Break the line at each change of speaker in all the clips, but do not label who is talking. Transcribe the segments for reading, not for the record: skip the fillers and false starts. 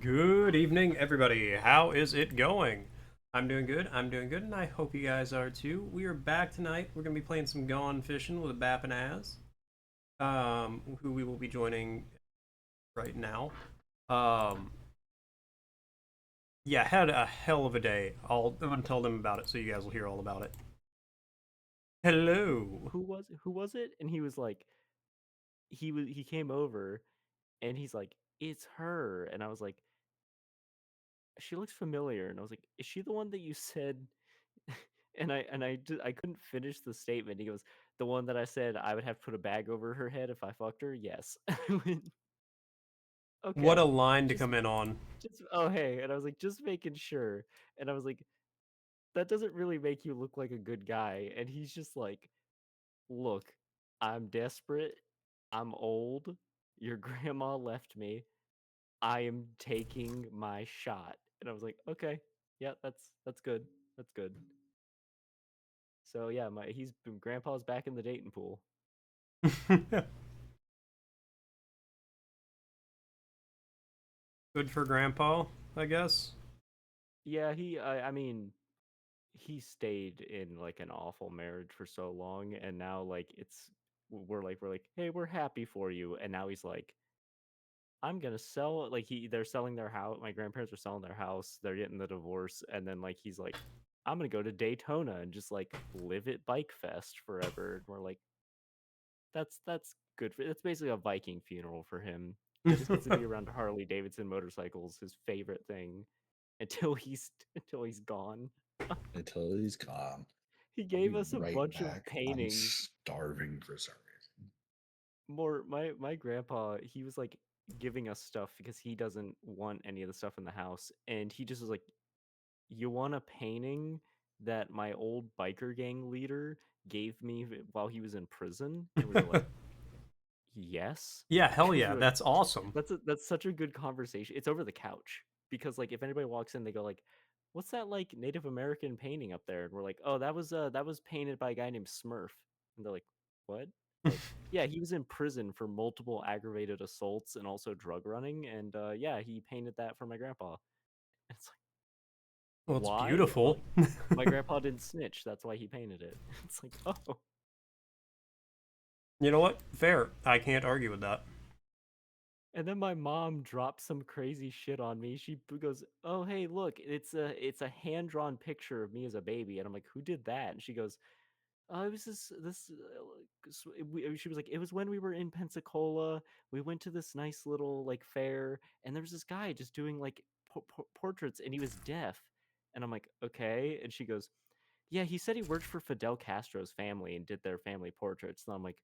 Good evening, everybody. How is it going? I'm doing good. And I hope you guys are too. We are back tonight. We're gonna be playing some Gone Fishing with Bap and Az, who we will be joining right now. Um, yeah, had a hell of a day. I'm gonna tell them about it, so you guys will hear all about it. Hello.
Who was it? And he was like, he came over and he's like, it's her. And I was like, she looks familiar. And I was like, is she the one that you said? I couldn't finish the statement. He goes, the one that I said I would have to put a bag over her head if I fucked her. Yes. I went,
What a
okay,
line to
just
come in on.
just oh hey. And I was like, just making sure. And I was like, that doesn't really make you look like a good guy. And he's just like, look, I'm desperate. I'm old. Your grandma left me. I am taking my shot. And I was like, okay, yeah, that's good. That's good. So yeah, my he's grandpa's back in the dating pool.
Good for Grandpa, I guess.
Yeah, I mean, he stayed in like an awful marriage for so long, and now like we're like, hey, we're happy for you, and now he's like, I'm gonna sell like they're selling their house. My grandparents are selling their house. They're getting the divorce, and then like he's like, I'm gonna go to Daytona and just like live at Bike Fest forever. And we're like, that's good for. It's basically a Viking funeral for him. He just gets to be around Harley Davidson motorcycles, his favorite thing, until he's gone.
Until he's gone.
He
I'll
gave
be
us a
right
bunch of
back. I'm
paintings.
starving for some reason.
More my grandpa, he was like giving us stuff because he doesn't want any of the stuff in the house, and he just was like, you want a painting that my old biker gang leader gave me while he was in prison? And we were like, yes.
Yeah, hell
Because
yeah,
we're like,
that's awesome.
that's such a good conversation. It's over the couch because like if anybody walks in, they go like, what's that like Native American painting up there? And we're like, oh, that was painted by a guy named Smurf. And they're like, what? We're like, yeah, he was in prison for multiple aggravated assaults and also drug running, and yeah, he painted that for my grandpa. And it's like,
Well, it's
why? And we're
beautiful.
like, my grandpa didn't snitch. That's why he painted it. It's like, oh.
You know what? Fair. I can't argue with that.
And then my mom dropped some crazy shit on me. She goes, "Oh, hey, look, it's a hand drawn picture of me as a baby." And I'm like, "Who did that?" And she goes, "Oh, it was this." She was like, "It was when we were in Pensacola. We went to this nice little like fair, and there was this guy just doing like portraits, and he was deaf." And I'm like, "Okay." And she goes, "Yeah, he said he worked for Fidel Castro's family and did their family portraits." And I'm like,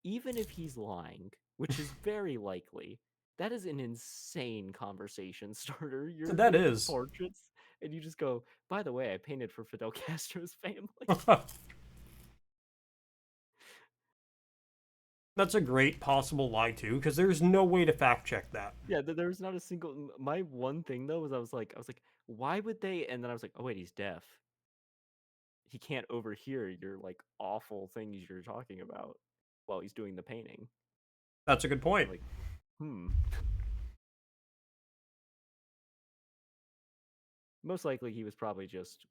even if he's lying, which is very likely, that is an insane conversation starter. You're
That
doing
is.
portraits and you just go, by the way, I painted for Fidel Castro's family.
That's a great possible lie too, because there's no way to fact check that.
Yeah, there was not a single. My one thing though was I was like, why would they? And then I was like, oh wait, he's deaf. He can't overhear your like awful things you're talking about while he's doing the painting.
That's a good
I'm
point.
like, hmm. Most likely he was probably just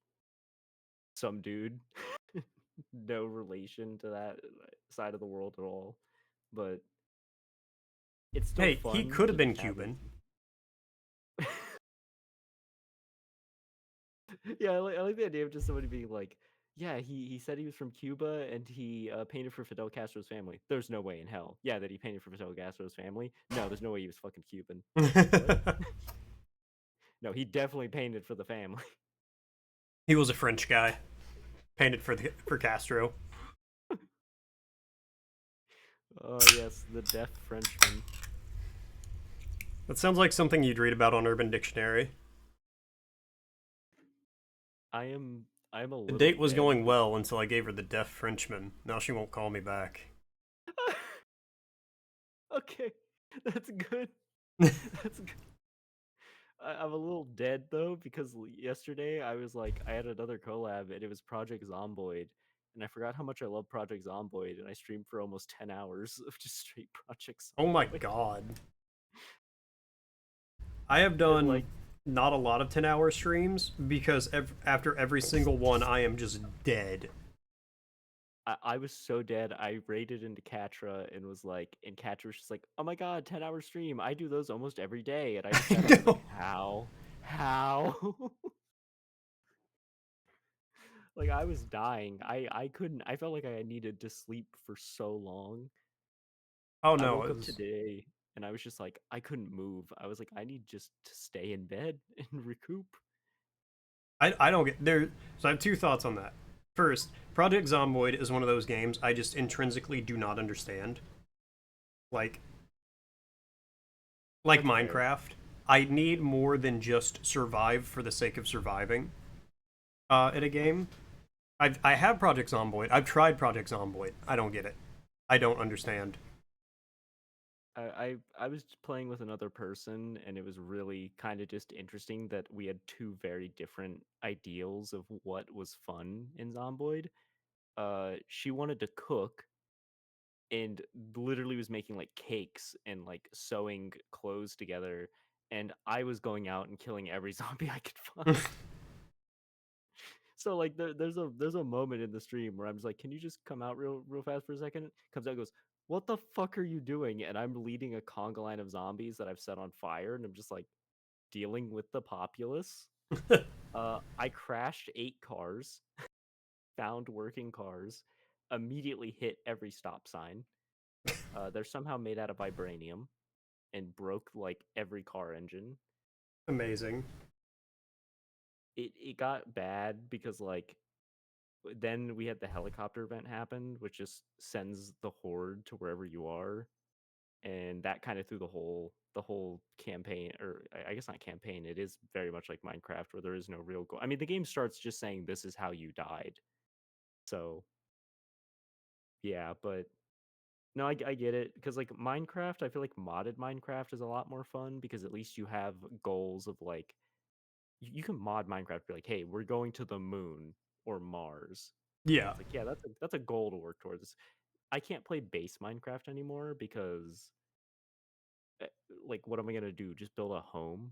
some dude, no relation to that side of the world at all. But it's still
Hey, he
fun
could have
to
been
just have these.
Cuban.
Yeah, I like the idea of just somebody being like, yeah, he said he was from Cuba and he painted for Fidel Castro's family. There's no way in hell. Yeah, that he painted for Fidel Castro's family. No, there's no way he was fucking Cuban. What? No, he definitely painted for the family.
He was a French guy, painted for Castro.
Oh yes, the deaf Frenchman.
That sounds like something you'd read about on Urban Dictionary.
I am I am a
The
little
date was
dead
going well until I gave her the deaf Frenchman. Now she won't call me back.
Okay, that's good. That's good. I'm a little dead though because yesterday I was like I had another collab and it was Project Zomboid, and I forgot how much I love Project Zomboid, and I streamed for almost 10 hours of just straight Project
Oh my
Zomboid.
god. I have
And
done
like
not a lot of 10-hour streams because after every single one, I am just dead.
I was so dead. I raided into Catra and was like, and Catra was just like, "Oh my god, 10-hour stream! I do those almost every day." And I just sat
I
there. I was like,
know.
How? Like I was dying. I couldn't. I felt like I needed to sleep for so long.
Oh
I
no,
woke
it
up
was.
today and I was just like, I couldn't move. I was like, I need just to stay in bed and recoup.
I don't get there. So I have two thoughts on that. First, Project Zomboid is one of those games I just intrinsically do not understand. Like like
That's fair.
Minecraft, I need more than just survive for the sake of surviving. In a game, I have Project Zomboid. I've tried Project Zomboid. I don't get it. I don't understand.
I was playing with another person and it was really kind of just interesting that we had two very different ideals of what was fun in Zomboid. She wanted to cook and literally was making like cakes and like sewing clothes together, and I was going out and killing every zombie I could find. So like there's a moment in the stream where I'm just like, can you just come out real fast for a second? Comes out and goes, what the fuck are you doing? And I'm leading a conga line of zombies that I've set on fire, and I'm just like dealing with the populace. I crashed 8 cars, found working cars, immediately hit every stop sign. They're somehow made out of vibranium and broke like every car engine.
Amazing.
It got bad because like then we had the helicopter event happen, which just sends the horde to wherever you are, and that kind of threw the whole campaign, or I guess not campaign. It is very much like Minecraft, where there is no real goal. I mean, the game starts just saying this is how you died. So yeah, but no, I get it because like Minecraft, I feel like modded Minecraft is a lot more fun because at least you have goals of like you can mod Minecraft, be like, hey, we're going to the moon or Mars. And
Yeah.
it's like, yeah, that's a goal to work towards. I can't play base Minecraft anymore because, eh, like, what am I gonna do? Just build a home?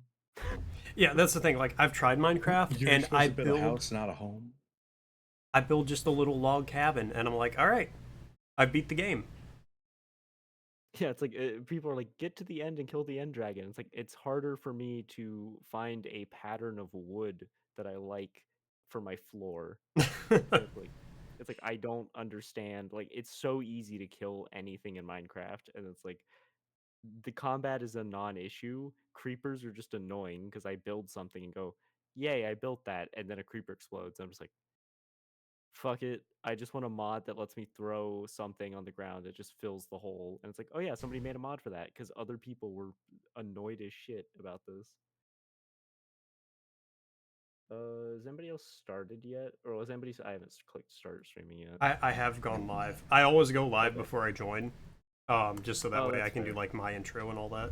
Yeah, that's the thing. Like I've tried Minecraft
You're
and
supposed to build a house, not a home.
I build just a little log cabin and I'm like, "All right, I beat the game."
Yeah, it's like people are like, get to the end and kill the end dragon. It's like it's harder for me to find a pattern of wood that I like for my floor, and it's like I don't understand. Like it's so easy to kill anything in Minecraft, and it's like the combat is a non-issue. Creepers are just annoying because I build something and go, "Yay, I built that," and then a creeper explodes. I'm just like, "Fuck it! I just want a mod that lets me throw something on the ground that just fills the hole." And it's like, "Oh yeah, somebody made a mod for that because other people were annoyed as shit about this." Has anybody else started yet, or was anybody? I haven't clicked start streaming yet.
I have gone live. I always go live
Okay.
before I join, just so that
Oh,
way I
that's
can do
fair.
like my intro and all that.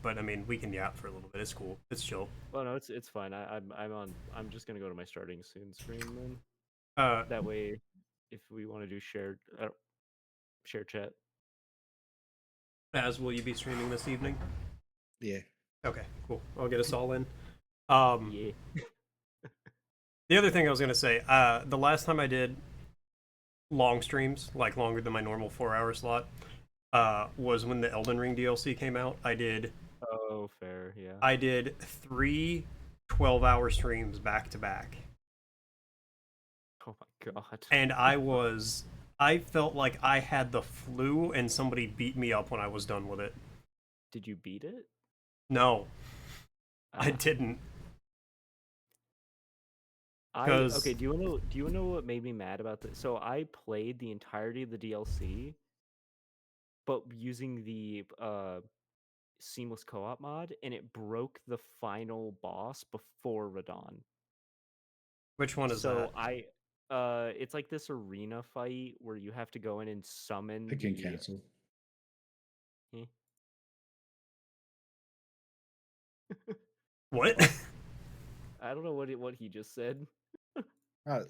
But I mean, we can yap for a little bit. It's cool. It's chill.
Oh no, it's fine. I'm on. I'm just gonna go to my starting soon stream then.
Uh,
That way, if we want to do shared share chat.
as will you be streaming this evening?
Yeah.
Okay, cool. I'll get us all in. Um,
Yeah.
the other thing I was gonna say, the last time I did long streams, like longer than my normal 4 hour slot, was when the Elden Ring DLC came out.
Oh, fair. Yeah.
I did three 12-hour streams back to back,
Oh my god.
and I felt like I had the flu, and somebody beat me up when I was done with it.
Did you beat it?
No, I
Ah.
didn't,
I okay.
because
Do you know what made me mad about this? So I played the entirety of the DLC, but using the seamless co-op mod, and it broke the final boss before Radon.
which one is that?
So it's like this arena fight where you have to go in and summon
I can
the.
cancel.
Eh,
What?
what? I don't know what he just said.
I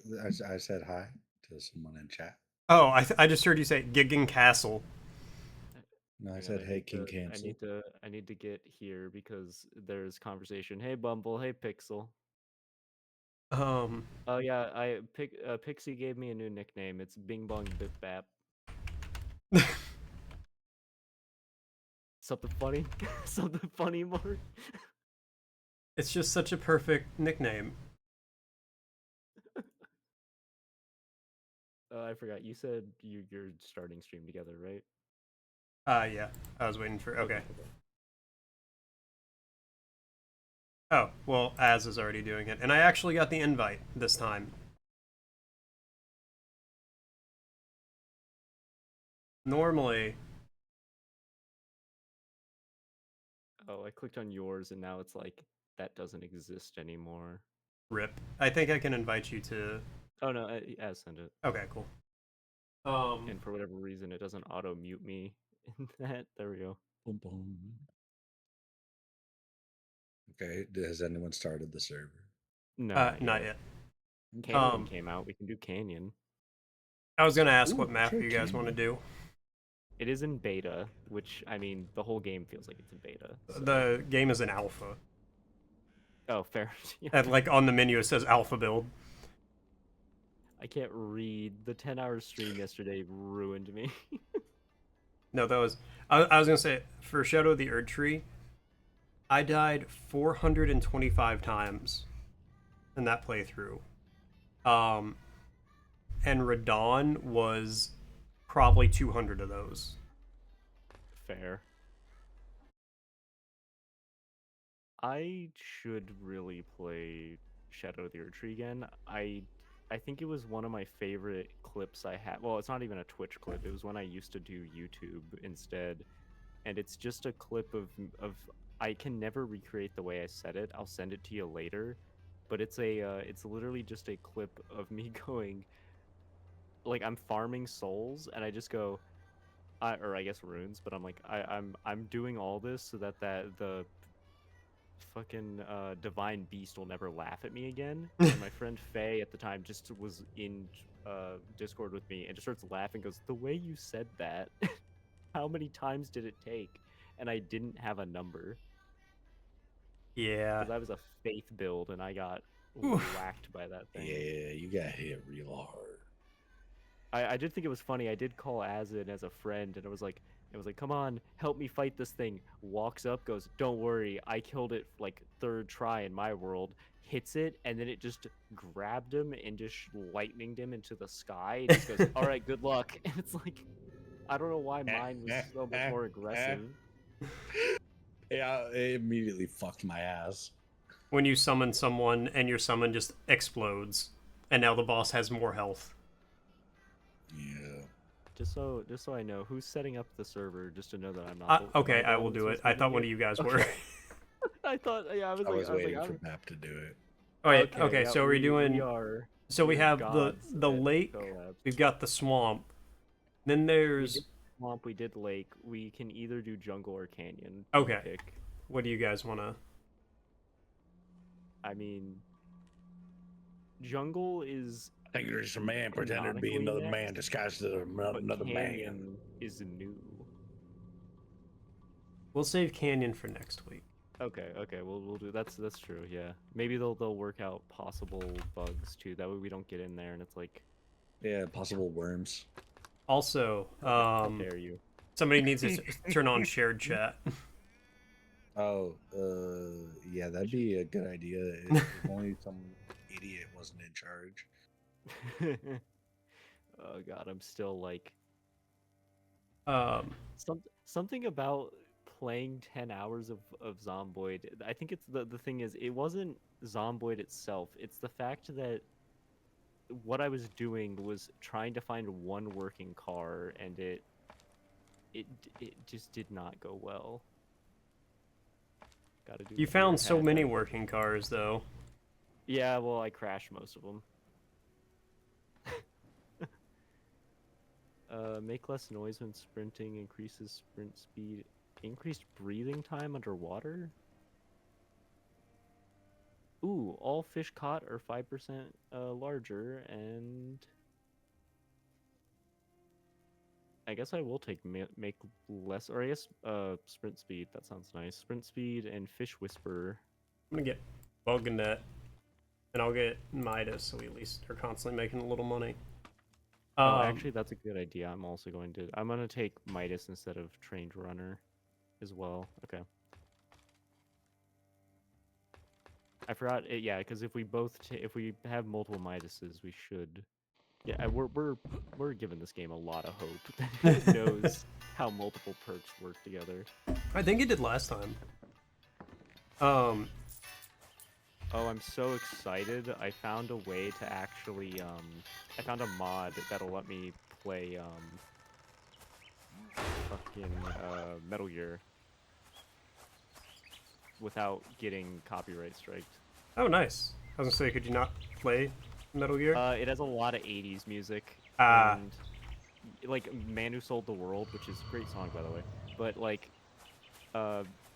said hi to someone in chat.
Oh, I just heard you say Gigging Castle.
No, I
Hang on,
said, hey, King cancel.
I need to get here because there's conversation. Hey Bumble, hey Pixel.
Um,
Oh yeah, Pixie gave me a new nickname. It's Bing Bong Bip Bap. Something funny? Something funny, more?
it's just such a perfect nickname.
I forgot. You said you're starting stream together, right?
Yeah. I was waiting for. Okay.
Okay.
Oh, well, Az is already doing it, and I actually got the invite this time. Normally,
Oh, I clicked on yours and now it's like that doesn't exist anymore.
rip. I think I can invite you to.
Oh no, I send it.
Okay, cool.
And for whatever reason, it doesn't auto mute me in that. There we go.
Boom, boom. Okay, has anyone started the server?
No,
not yet.
Canyon came out. We can do Canyon.
I was gonna ask
Ooh,
what map
sure
you guys
can.
want to do.
It is in beta, which I mean, the whole game feels like it's in beta. So.
The game is in alpha.
Oh, fair.
And like on the menu, it says alpha build.
I can't read. The 10-hour stream yesterday ruined me.
No, that was. I was gonna say for Shadow of the Erd Tree, I died 425 times in that playthrough. And Radon was probably 200 of those.
Fair. I should really play Shadow of the Erd Tree again. I think it was one of my favorite clips I had. Well, it's not even a Twitch clip. It was when I used to do YouTube instead. And it's just a clip of I can never recreate the way I said it. I'll send it to you later. But it's literally just a clip of me going like I'm farming souls and I just go or I guess runes, but I'm like I'm doing all this so that the fucking divine beast will never laugh at me again. And my friend Faye at the time just was in Discord with me and just starts laughing. Goes, the way you said that, how many times did it take? And I didn't have a number
Yeah.
because I was a faith build and I got
Oof.
whacked by that thing.
Yeah, you got hit real hard.
I did think it was funny. I did call Azin as a friend, and it was like, come on, help me fight this thing. Walks up, goes, don't worry, I killed it like third try in my world. Hits it, and then it just grabbed him and just lightninged him into the sky. And just goes, all right, good luck. And it's like, I don't know why mine was so much more aggressive.
Yeah, it immediately fucked my ass.
When you summon someone and your summon just explodes, and now the boss has more health.
Yeah.
Just so I know, who's setting up the server, just to know that I'm not.
Okay, I will do it. I thought one of you guys were.
I thought, yeah, I was
waiting for Bap to do it.
Oh, yeah, okay,
yeah,
so we're doing.
We are.
So we have
gods
the
at
lake.
collabs.
We've got the swamp. Then
We
there's.
did swamp. We did lake. We can either do jungle or canyon.
Okay.
Pick.
What do you guys want to?
I mean, jungle is.
I think you're just a man pretending to be
canonically
another man
next,
disguised as
but
another man.
canyon is new.
We'll save canyon for next week.
Okay, we'll do that's true. Yeah, maybe they'll work out possible bugs too. That way we don't get in there and it's like.
Yeah, possible worms.
Also,
How dare you?
somebody needs to turn on shared chat.
Oh, yeah, that'd be a good idea if only some idiot wasn't in charge.
Oh god, I'm still like
Um,
something about playing 10 hours of Zomboid. I think it's the thing is it wasn't Zomboid itself. It's the fact that what I was doing was trying to find one working car and it just did not go well. Gotta do.
You found so many working cars though.
Yeah, well, I crashed most of them. Make less noise when sprinting, increases sprint speed, increased breathing time underwater. Ooh, all fish caught are 5% larger, and I guess I will take make less, or I guess sprint speed. That sounds nice. Sprint speed and fish whisperer.
I'm gonna get bug net, and I'll get Midas, so we at least are constantly making a little money.
Oh, actually, that's a good idea. I'm gonna take Midas instead of trained runner, as well. Okay. I forgot. Yeah, because if we if we have multiple Midases, we should. Yeah, we're giving this game a lot of hope that it knows how multiple perks work together.
I think it did last time.
Oh, I'm so excited! I found a way to actually I found a mod that'll let me play fucking Metal Gear without getting copyright striked.
Oh, nice. I was gonna say, could you not play Metal Gear?
It has a lot of 80s music,
Ah.
and like Man Who Sold the World, which is a great song, by the way. But like,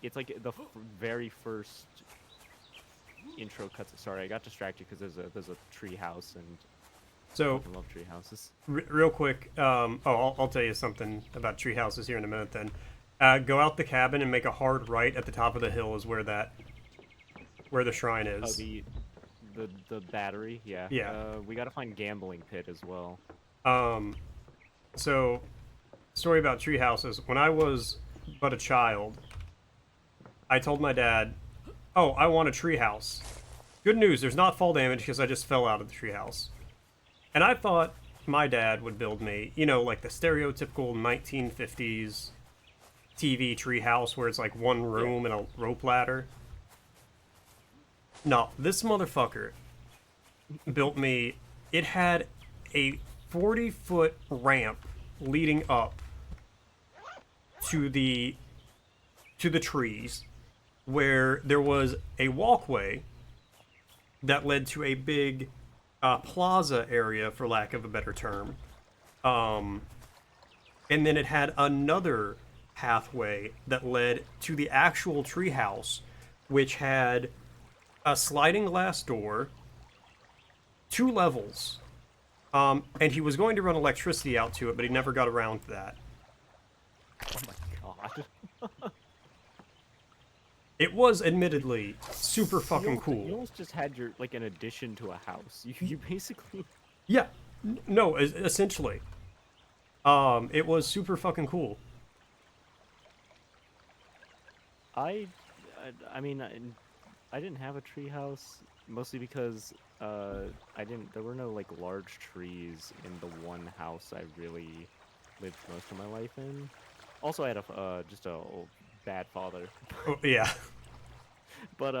it's like the very first intro cuts. Sorry, I got distracted because there's a tree house, and
So,
I love tree houses.
real quick, I'll tell you something about tree houses here in a minute. Then, go out the cabin and make a hard right at the top of the hill is where the shrine is.
Oh, the battery, yeah.
Yeah.
We gotta find gambling pit as well.
So, story about tree houses. When I was but a child, I told my dad, "Oh, I want a tree house." Good news, there's not fall damage because I just fell out of the tree house. And I thought my dad would build me, like the stereotypical 1950s TV treehouse where it's like one room and a rope ladder. No, this motherfucker built me. It had a 40-foot ramp leading up to the trees, where there was a walkway that led to a big plaza area, for lack of a better term. And then it had another pathway that led to the actual treehouse, which had a sliding glass door, 2 levels, and he was going to run electricity out to it, but he never got around to that.
Oh my god.
It was admittedly super fucking cool.
You almost just had an addition to a house. You basically.
Yeah, no, essentially. It was super fucking cool.
I mean, I didn't have a tree house, mostly because there were no large trees in the one house I really lived most of my life in. Also, I had just a old bad father.
Oh, yeah.
But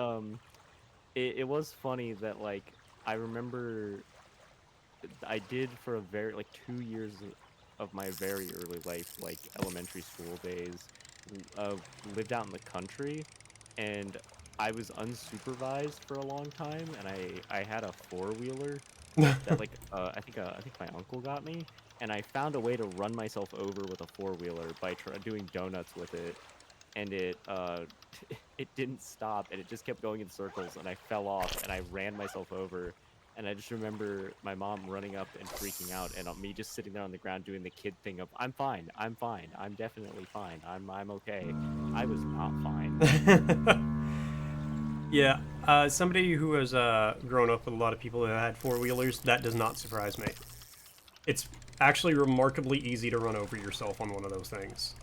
it was funny that I remember I did for a very 2 years of my very early life, elementary school days, lived out in the country, and I was unsupervised for a long time, and I had a 4-wheeler that I think my uncle got me, and I found a way to run myself over with a 4-wheeler by doing donuts with it, and it didn't stop, and it just kept going in circles, and I fell off, and I ran myself over, and I just remember my mom running up and freaking out, and me just sitting there on the ground doing the kid thing of I'm fine, I'm definitely fine, I'm okay. I was not fine.
Yeah, somebody who has grown up with a lot of people who had 4-wheelers, that does not surprise me. It's actually remarkably easy to run over yourself on one of those things.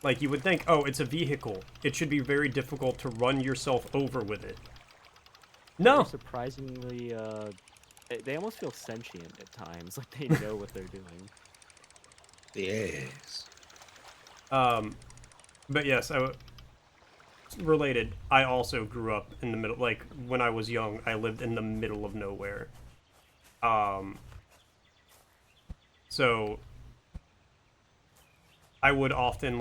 Like, you would think, oh, it's a vehicle. It should be very difficult to run yourself over with it. No!
They're surprisingly, they almost feel sentient at times, like they know what they're doing.
Yes.
But yes, related, I also grew up in the middle, when I was young, I lived in the middle of nowhere. So, I would often,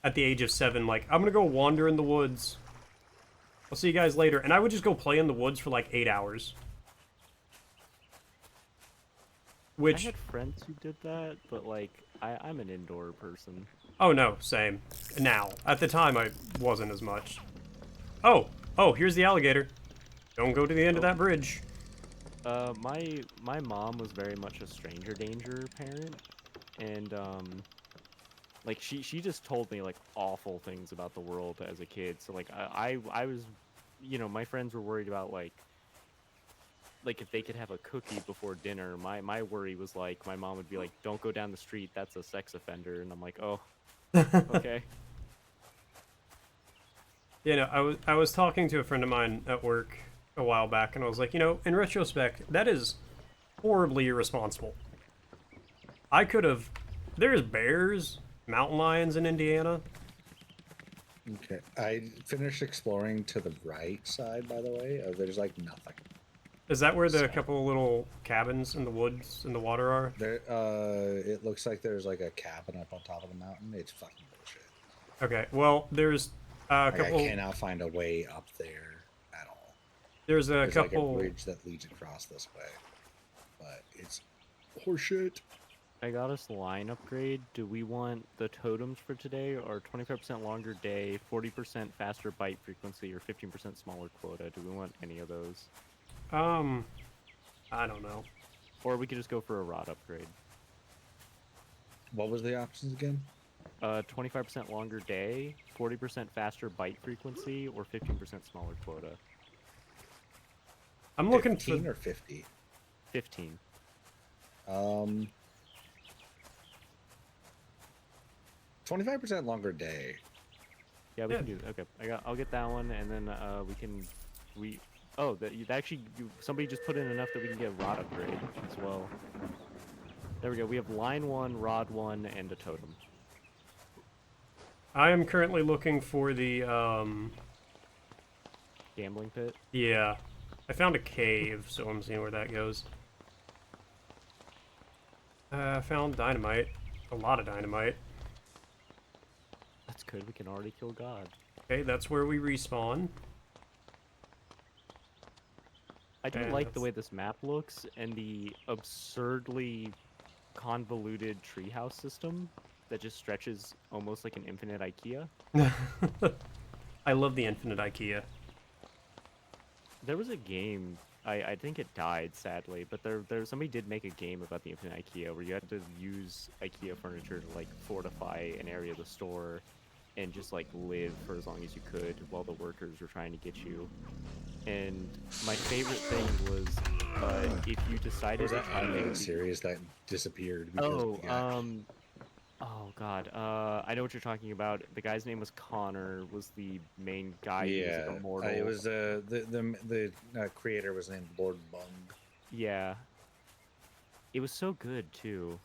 at the age of 7, I'm gonna go wander in the woods. I'll see you guys later. And I would just go play in the woods for 8 hours.
I had friends who did that, but I'm an indoor person.
Oh no, same. Now. At the time, I wasn't as much. Oh, here's the alligator. Don't go to the end of that bridge.
My mom was very much a stranger danger parent, and like she just told me like awful things about the world as a kid. So like I was, you know, my friends were worried about like if they could have a cookie before dinner. My worry was like my mom would be like, "Don't go down the street. That's a sex offender." And I'm like, "Oh, okay."
You know, I was talking to a friend of mine at work a while back, and I was like, you know, in retrospect, that is horribly irresponsible. I could have. There's bears, mountain lions in Indiana.
Okay, I finished exploring to the right side. By the way, there's like nothing.
Is that where the
So-
couple of little cabins in the woods in the water are?
There, it looks like there's like a cabin up on top of the mountain. It's fucking bullshit.
Okay, well, there's a
Like,
couple.
I cannot find a way up there at all.
There's a
There's
couple.
like a bridge that leads across this way, but it's horseshit.
I got us line upgrade. Do we want the totems for today, or 25% longer day, 40% faster bite frequency, or 15% smaller quota? Do we want any of those?
I don't know.
Or we could just go for a rod upgrade.
What was the options again?
25% longer day, 40% faster bite frequency, or 15% smaller quota.
I'm looking
15
for
or 50.
15.
25% longer day.
Yeah, we
Yeah.
can do that. Okay, I'll get that one, and then oh, actually somebody just put in enough that we can get a rod upgrade as well. There we go. We have line 1, rod 1, and a totem.
I am currently looking for the
Gambling pit.
yeah. I found a cave, so I'm seeing where that goes. I found dynamite. A lot of dynamite.
That's good. We can already kill God.
Okay, that's where we respawn.
I do
Yeah,
like the
that's-
way this map looks and the absurdly convoluted treehouse system that just stretches almost like an infinite IKEA.
I love the infinite IKEA.
There was a game, I think it died sadly, but somebody did make a game about the infinite IKEA where you had to use IKEA furniture to like fortify an area of the store and just like live for as long as you could while the workers were trying to get you. And my favorite thing was if you decided
Was that
to try to make
animated
the-
series that disappeared? Because,
Oh,
yeah.
oh god, I know what you're talking about. The guy's name was Connor. Was the main guy? He was
Yeah,
like immortal.
it was the creator was named Lord Bung.
Yeah. It was so good too.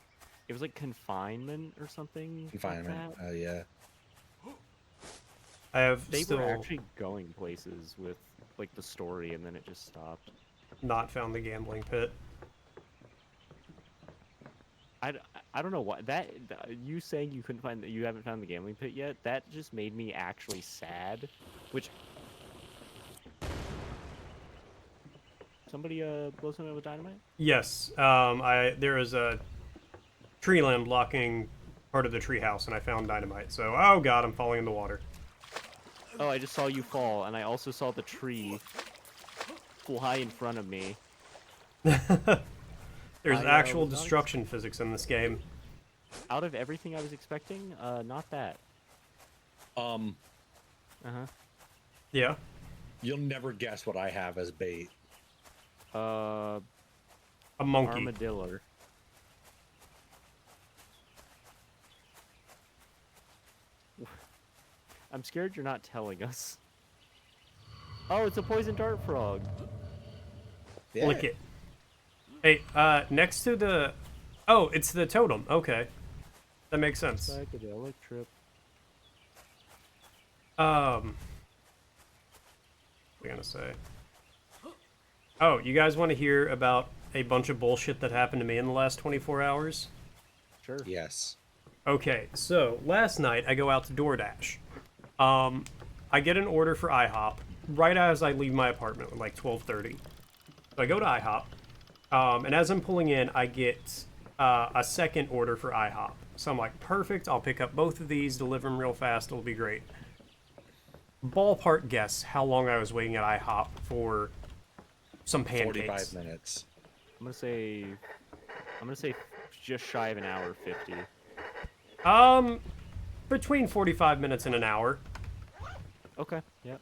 It was like confinement or something.
Confinement.
Like that.
Yeah.
I have
They
still
were actually going places with like the story, and then it just stopped.
not found the gambling pit.
I don't know why you saying you couldn't find that you haven't found the gambling pit yet. That just made me actually sad. Which somebody blow something with dynamite?
Yes, there is a tree limb blocking part of the treehouse, and I found dynamite. So, oh god, I'm falling in the water.
Oh, I just saw you fall, and I also saw the tree fly in front of me.
There's
I,
actual
was not
destruction physics in this game.
Out of everything I was expecting, not that. Uh-huh.
Yeah.
You'll never guess what I have as bait.
A monkey.
Armadillo. I'm scared you're not telling us. Oh, it's a poison dart frog.
Yeah.
Lick it. Hey, next to the... Oh, it's the totem. Okay. That makes sense.
Psychedelic trip.
What was I gonna say? Oh, you guys want to hear about a bunch of bullshit that happened to me in the last 24 hours?
Sure.
Yes.
Okay, so last night I go out to DoorDash. I get an order for IHOP right as I leave my apartment at like 12:30. So I go to IHOP, and as I'm pulling in, I get a second order for IHOP. So I'm like, perfect, I'll pick up both of these, deliver them real fast, it'll be great. Ballpark guess how long I was waiting at IHOP for some pancakes.
45 minutes.
I'm gonna say just shy of an hour 50.
Between 45 minutes and an hour.
Okay. Yeah.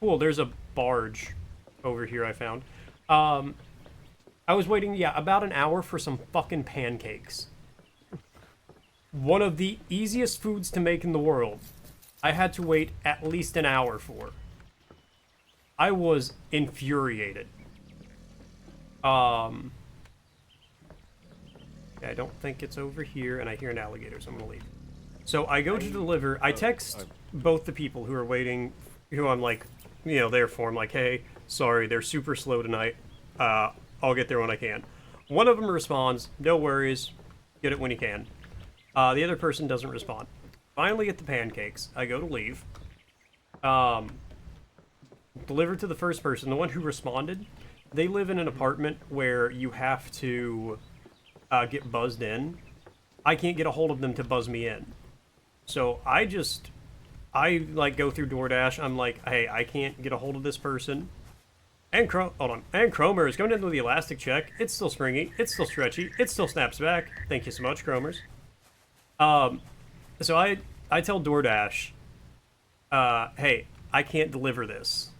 Cool, there's a barge over here I found. I was waiting, yeah, about an hour for some fucking pancakes. One of the easiest foods to make in the world. I had to wait at least an hour for. I was infuriated. Okay, I don't think it's over here, and I hear an alligator, so I'm gonna leave. So I go to deliver. I text both the people who are waiting, who I'm like, you know, there for. I'm like, hey, sorry, they're super slow tonight. I'll get there when I can. One of them responds, no worries, get it when you can. The other person doesn't respond. Finally get the pancakes. I go to leave. Delivered to the first person, the one who responded. They live in an apartment where you have to get buzzed in. I can't get a hold of them to buzz me in. So I like go through DoorDash. I'm like, hey, I can't get a hold of this person. And hold on. And Cromer is going into the elastic check. It's still springy. It's still stretchy. It still snaps back. Thank you so much, Cromers. So I tell DoorDash, hey, I can't deliver this.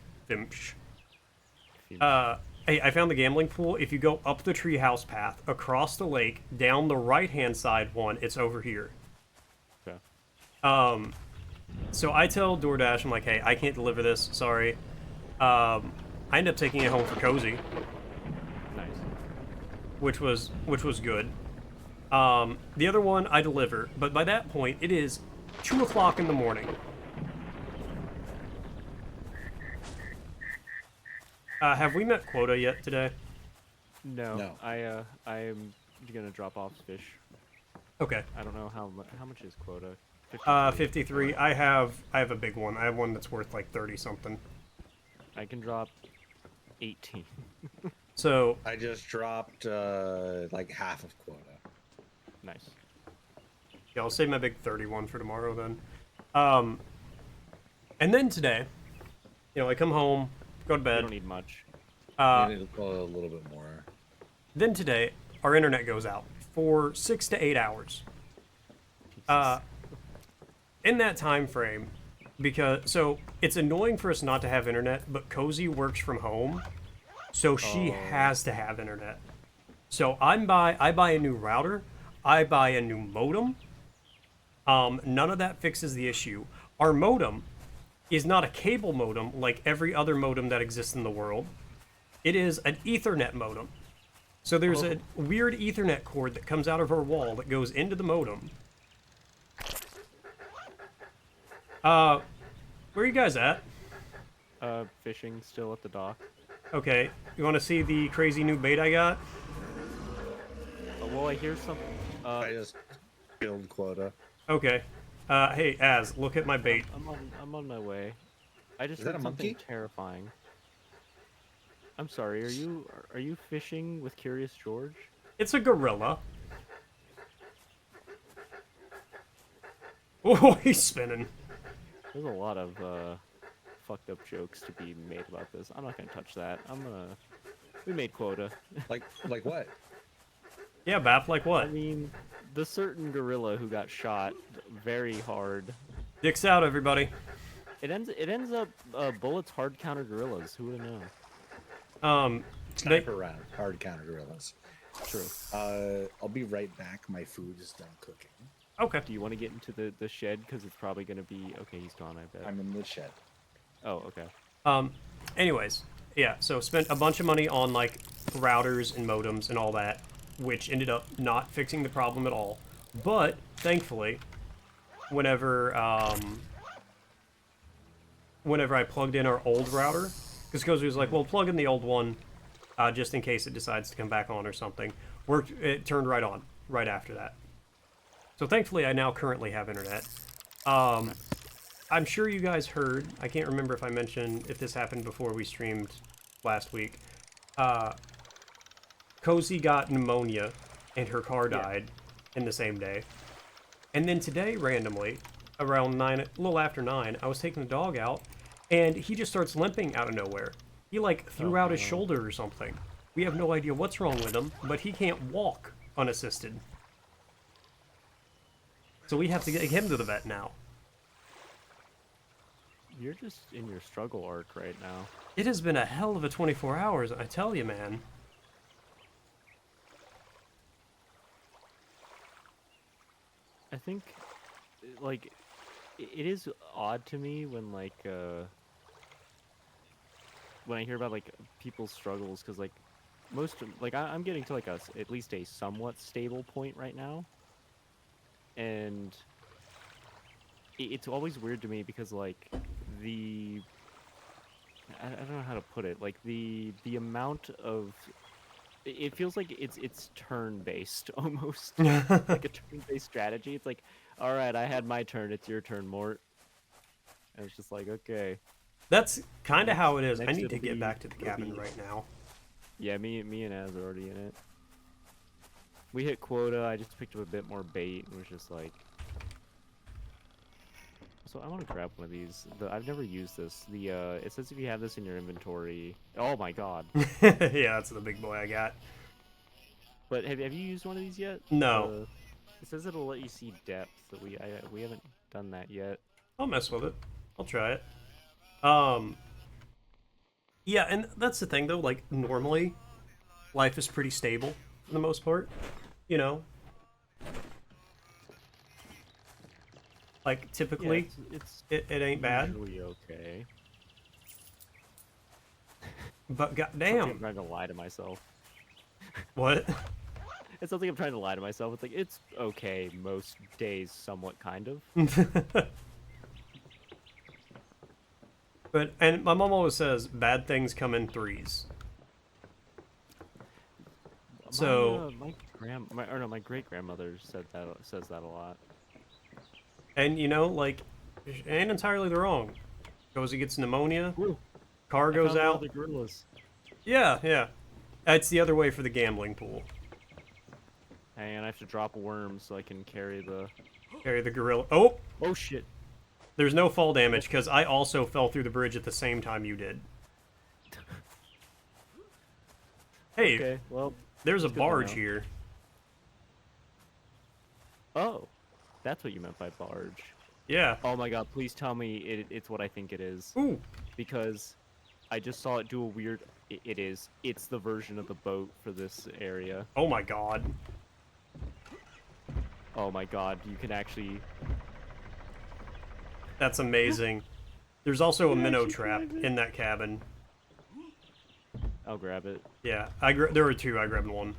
Hey, I found the gambling pool. If you go up the treehouse path, across the lake, down the right-hand side one, it's over here.
Okay.
So I tell DoorDash, I'm like, hey, I can't deliver this. Sorry. I end up taking it home for Cozy.
Nice.
Which was good. The other one I deliver, but by that point, it is 2 o'clock in the morning. Have we met quota yet today?
No.
No.
I am gonna drop off fish.
Okay.
I don't know how much is quota.
53. I have a big one. I have one that's worth like 30 something.
I can drop 18.
So
I just dropped like half of quota.
Nice.
yeah, I'll save my big 31 for tomorrow then. And then today, you know, I come home, go to
I
bed.
don't need much.
I need a little bit more.
Then today, our internet goes out for 6 to 8 hours. In that time frame, so it's annoying for us not to have internet, but Cozy works from home, so she has to have internet. So I buy a new router, I buy a new modem. None of that fixes the issue. Our modem is not a cable modem like every other modem that exists in the world. It is an Ethernet modem. So there's a weird Ethernet cord that comes out of our wall that goes into the modem. Where are you guys at?
Fishing still at the dock.
Okay, you want to see the crazy new bait I got?
Well, I hear some.
I just killed quota.
Okay. Hey, Az, look at my bait.
I'm on my way. I just
Is that
heard
a
something
monkey?
terrifying. I'm sorry. Are you fishing with Curious George?
It's a gorilla. Oh, he's spinning.
There's a lot of fucked up jokes to be made about this. I'm not gonna touch that. We made quota.
Like what?
Yeah, Bap, like
I
what?
mean, the certain gorilla who got shot very hard.
Dicks out, everybody.
It ends up bullets hard counter gorillas. Who would have known?
Sniper round, hard counter gorillas.
True.
I'll be right back. My food is done cooking.
Okay.
Do you want to get into the shed? Because it's probably gonna be okay. He's gone. I bet.
I'm in the shed.
Oh, okay.
Anyways, yeah, so spent a bunch of money on, like, routers and modems and all that, which ended up not fixing the problem at all. But, thankfully, whenever I plugged in our old router, because Cozy was like, well, plug in the old one, just in case it decides to come back on or something. It turned right on, right after that. So thankfully, I now currently have internet. I'm sure you guys heard, I can't remember if I mentioned if this happened before we streamed last week. Cozy got pneumonia and her car died in the same day. And then today, randomly, around 9, a little after 9, I was taking the dog out and he just starts limping out of nowhere. He like threw out his shoulder or something. We have no idea what's wrong with him, but he can't walk unassisted. So we have to get him to the vet now.
You're just in your struggle arc right now.
It has been a hell of a 24 hours, I tell you, man.
I think, like, it is odd to me when, like, when I hear about, like, people's struggles, because, like, I'm getting to, like, at least a somewhat stable point right now. And it's always weird to me because, like, I don't know how to put it. Like, the amount of... It feels like it's turn-based, almost. Like a turn-based strategy. It's like, all right, I had my turn, it's your turn, Mort. And it's just like, okay.
That's kind of how it is. I
Next
need to
it'll
get
be-
back to the
it'll
cabin
be-
right now.
Yeah, me and Az are already in it. We hit quota, I just picked up a bit more bait, and was just like... So I want to grab one of these. I've never used this. It says if you have this in your inventory... Oh my god.
Yeah, that's the big boy I got.
But have you used one of these yet?
No.
It says it'll let you see depth, but we haven't done that yet.
I'll mess with it. I'll try it. Yeah, and that's the thing though, like normally life is pretty stable for the most part, you know? Like typically
Yeah, it's
it ain't bad,
usually okay.
but
I'm
goddamn.
trying to lie to myself.
What?
It sounds like I'm trying to lie to myself. It's like, it's okay most days, somewhat, kind of.
And my mom always says bad things come in threes. So
My great grandmother says that a lot.
and you know, like, ain't entirely the wrong. Goes, he gets pneumonia,
Ooh,
car
I
goes
found one of
out.
the gorillas.
Yeah, yeah. It's the other way for the gambling pool.
Hang on, I have to drop a worm so I can carry the...
Carry the gorilla. Oh!
Oh shit!
There's no fall damage, because I also fell through the bridge at the same time you did. Hey,
Okay, well...
there's a
good to
barge
know.
here.
Oh! That's what you meant by barge.
Yeah.
Oh my god, please tell me it's what I think it is.
Ooh.
Because I just saw it do a weird... It is. It's the version of the boat for this area.
Oh my god.
Oh my god, you can actually...
That's amazing. There's also a
You
minnow
actually
trap
drive it?
in that cabin.
I'll grab it.
Yeah, there were two. I grabbed one.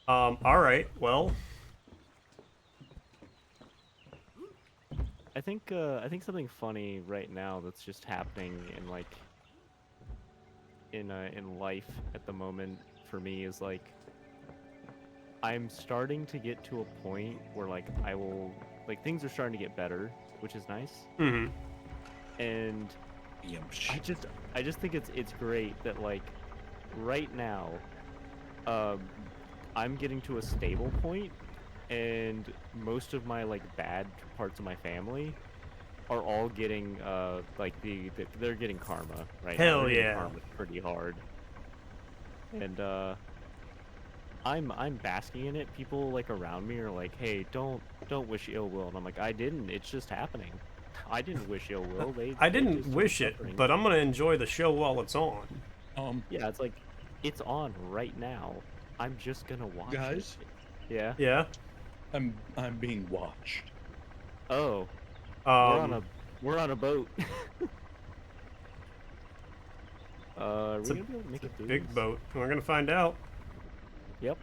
Alright, well.
I think something funny right now that's just happening in like in life at the moment for me is like I'm starting to get to a point where like I will like things are starting to get better, which is nice.
Mm-hmm.
And I just think it's great that like right now I'm getting to a stable point and most of my like bad parts of my family are all getting like they're getting karma right now.
Hell
They're getting
yeah.
karma pretty hard. And I'm basking in it. People like around me are like, "Hey, don't wish ill will." And I'm like, "I didn't. It's just happening. I didn't wish ill will.
I
they
didn't
just are
wish it,
suffering."
but I'm gonna enjoy the show while it's on.
Yeah, it's like it's on right now. I'm just gonna watch
Guys?
it. Yeah.
Yeah.
I'm being watched.
Oh,
Um,
we're on a boat. Are we
It's a
gonna be able to make it through
big
this?
boat. We're gonna find out.
Yep.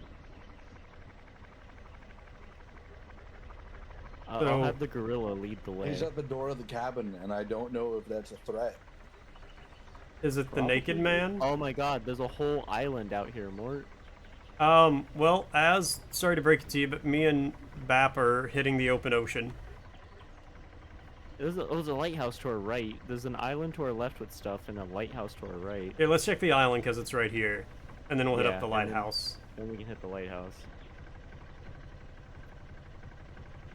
So-
I'll have the gorilla lead the way.
He's at the door of the cabin, and I don't know if that's a threat.
Is it the naked
Probably.
man?
Oh my god, there's a whole island out here, Mort.
Well, sorry to break it to you, but me and Bap are hitting the open ocean.
There's a lighthouse to our right. There's an island to our left with stuff, and a lighthouse to our right.
Here, let's check the island, because it's right here. And then we'll hit
Yeah,
up the
and then-
lighthouse.
Then we can hit the lighthouse.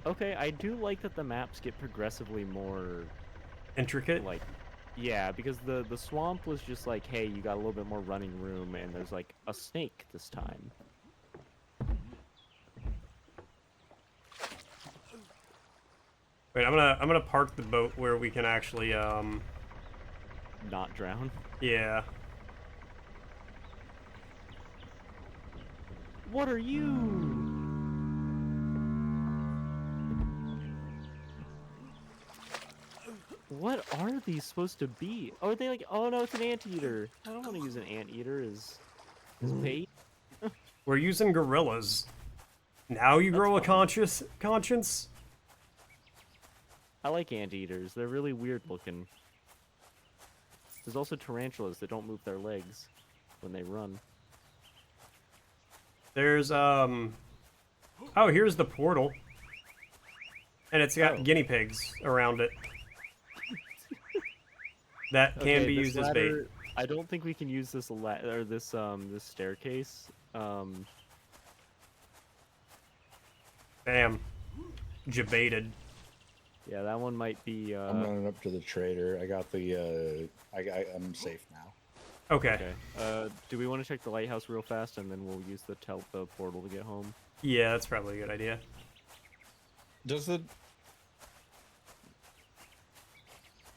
Okay, I do like that the maps get progressively more,
Intricate?
like, Yeah, because the swamp was just like, hey, you got a little bit more running room, and there's like a snake this time.
Wait, I'm gonna park the boat where we can actually
Not drown.
yeah.
What are you? What are these supposed to be? Oh, are they like? Oh no, it's an anteater. I don't want to use an anteater as bait.
We're using gorillas. Now you
That's
grow a
fine.
conscience?
I like anteaters. They're really weird looking. There's also tarantulas that don't move their legs when they run.
There's oh, here's the portal. And it's got
Oh.
guinea pigs around it. That can
Okay,
be
this
used as bait.
ladder. I don't think we can use this this staircase.
Bam. Jebaited.
Yeah, that one might be.
I'm running up to the trader. I got the. I'm safe now.
Okay.
Okay. Do we want to check the lighthouse real fast, and then we'll use the portal to get home?
Yeah, that's probably a good idea.
Does the?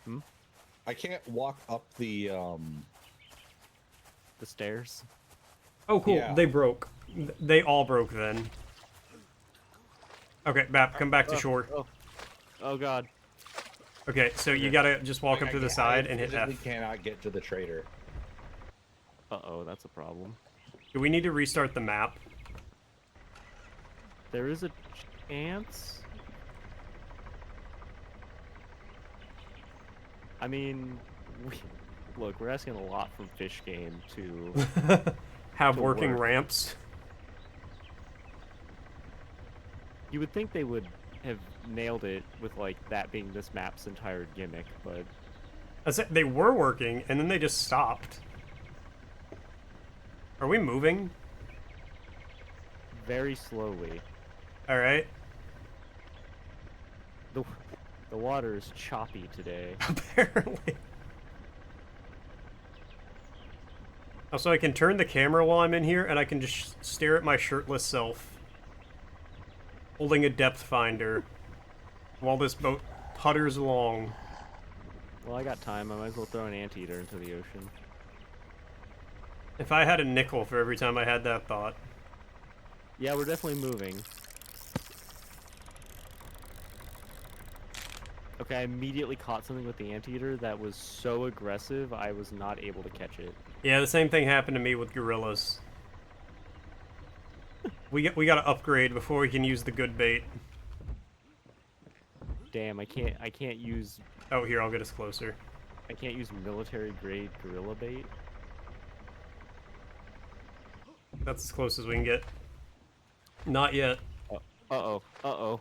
Hmm?
I can't walk up the.
The stairs.
Oh, cool.
Yeah.
They broke. They all broke then. Okay, Bap, come back to shore.
Oh God.
Okay, so you gotta just walk up to the side and hit
I
F.
cannot get to the trader.
Uh-oh, that's a problem.
Do we need to restart the map?
There is a chance. I mean, look, we're asking a lot from Fish Game to
Have
To
working
work.
ramps?
You would think they would have nailed it with like that being this map's entire gimmick, but
They were working, and then they just stopped. Are we moving?
very slowly.
Alright.
The water is choppy today.
Apparently. Also, I can turn the camera while I'm in here, and I can just stare at my shirtless self. Holding a depth finder. While this boat putters along.
Well, I got time. I might as well throw an anteater into the ocean.
If I had a nickel for every time I had that thought.
Yeah, we're definitely moving. Okay, I immediately caught something with the anteater that was so aggressive, I was not able to catch it.
Yeah, the same thing happened to me with gorillas. We gotta upgrade before we can use the good bait.
Damn, I can't use
Oh, here, I'll get us closer.
military grade gorilla bait.
That's as close as we can get. Not yet.
Uh-oh. Uh-oh.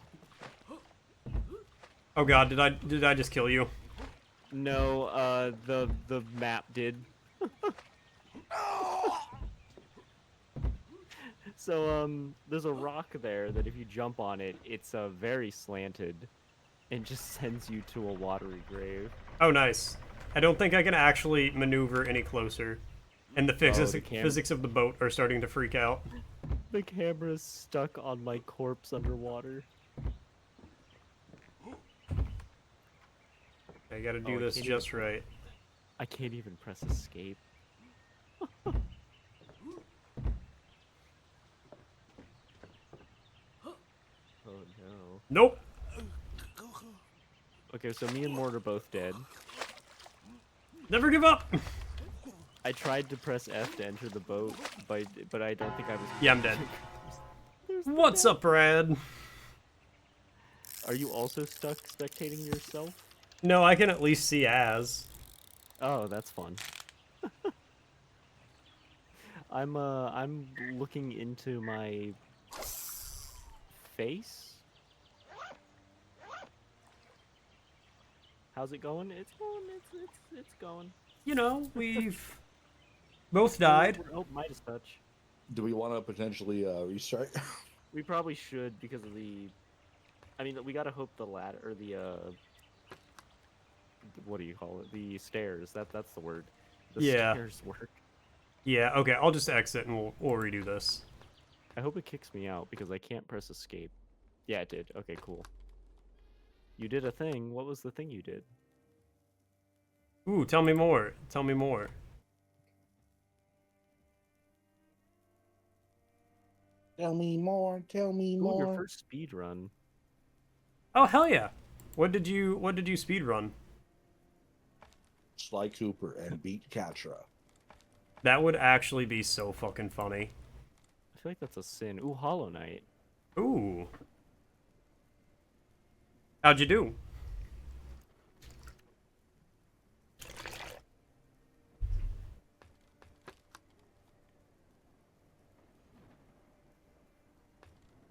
Oh god, did I just kill you?
No, the map did. So, there's a rock there that if you jump on it, it's very slanted and just sends you to a watery grave.
Oh, nice. I don't think I can actually maneuver any closer. And the physics of the boat are starting to freak out.
The camera's stuck on my corpse underwater.
I gotta do
I
this
can't
just right.
I can't even press escape. Oh no.
Nope.
Okay, so me and Mort are both dead.
Never give up.
I tried to press F to enter the boat, but I don't think I was.
Yeah, I'm dead. What's up, Brad?
Are you also stuck spectating yourself?
No, I can at least see Az.
Oh, that's fun. I'm looking into my face. How's it going? It's going. It's going.
You know, we've both died.
Oh, Midas touch.
Do we want to potentially restart?
We probably should because of the. I mean, we gotta hope the ladder or what do you call it? The stairs. That's the word. The
Yeah.
stairs work.
Yeah, okay, I'll just exit and we'll redo this.
I hope it kicks me out because I can't press escape. Yeah, it did. Okay, cool. You did a thing. What was the thing you did?
Ooh, tell me more. Tell me more.
Tell me more. Tell me
Ooh, your
more.
first speed run.
Oh hell yeah! What did you speed run?
Sly Cooper and beat Catra.
That would actually be so fucking funny.
I feel like that's a sin. Ooh, Hollow Knight.
Ooh. How'd you do?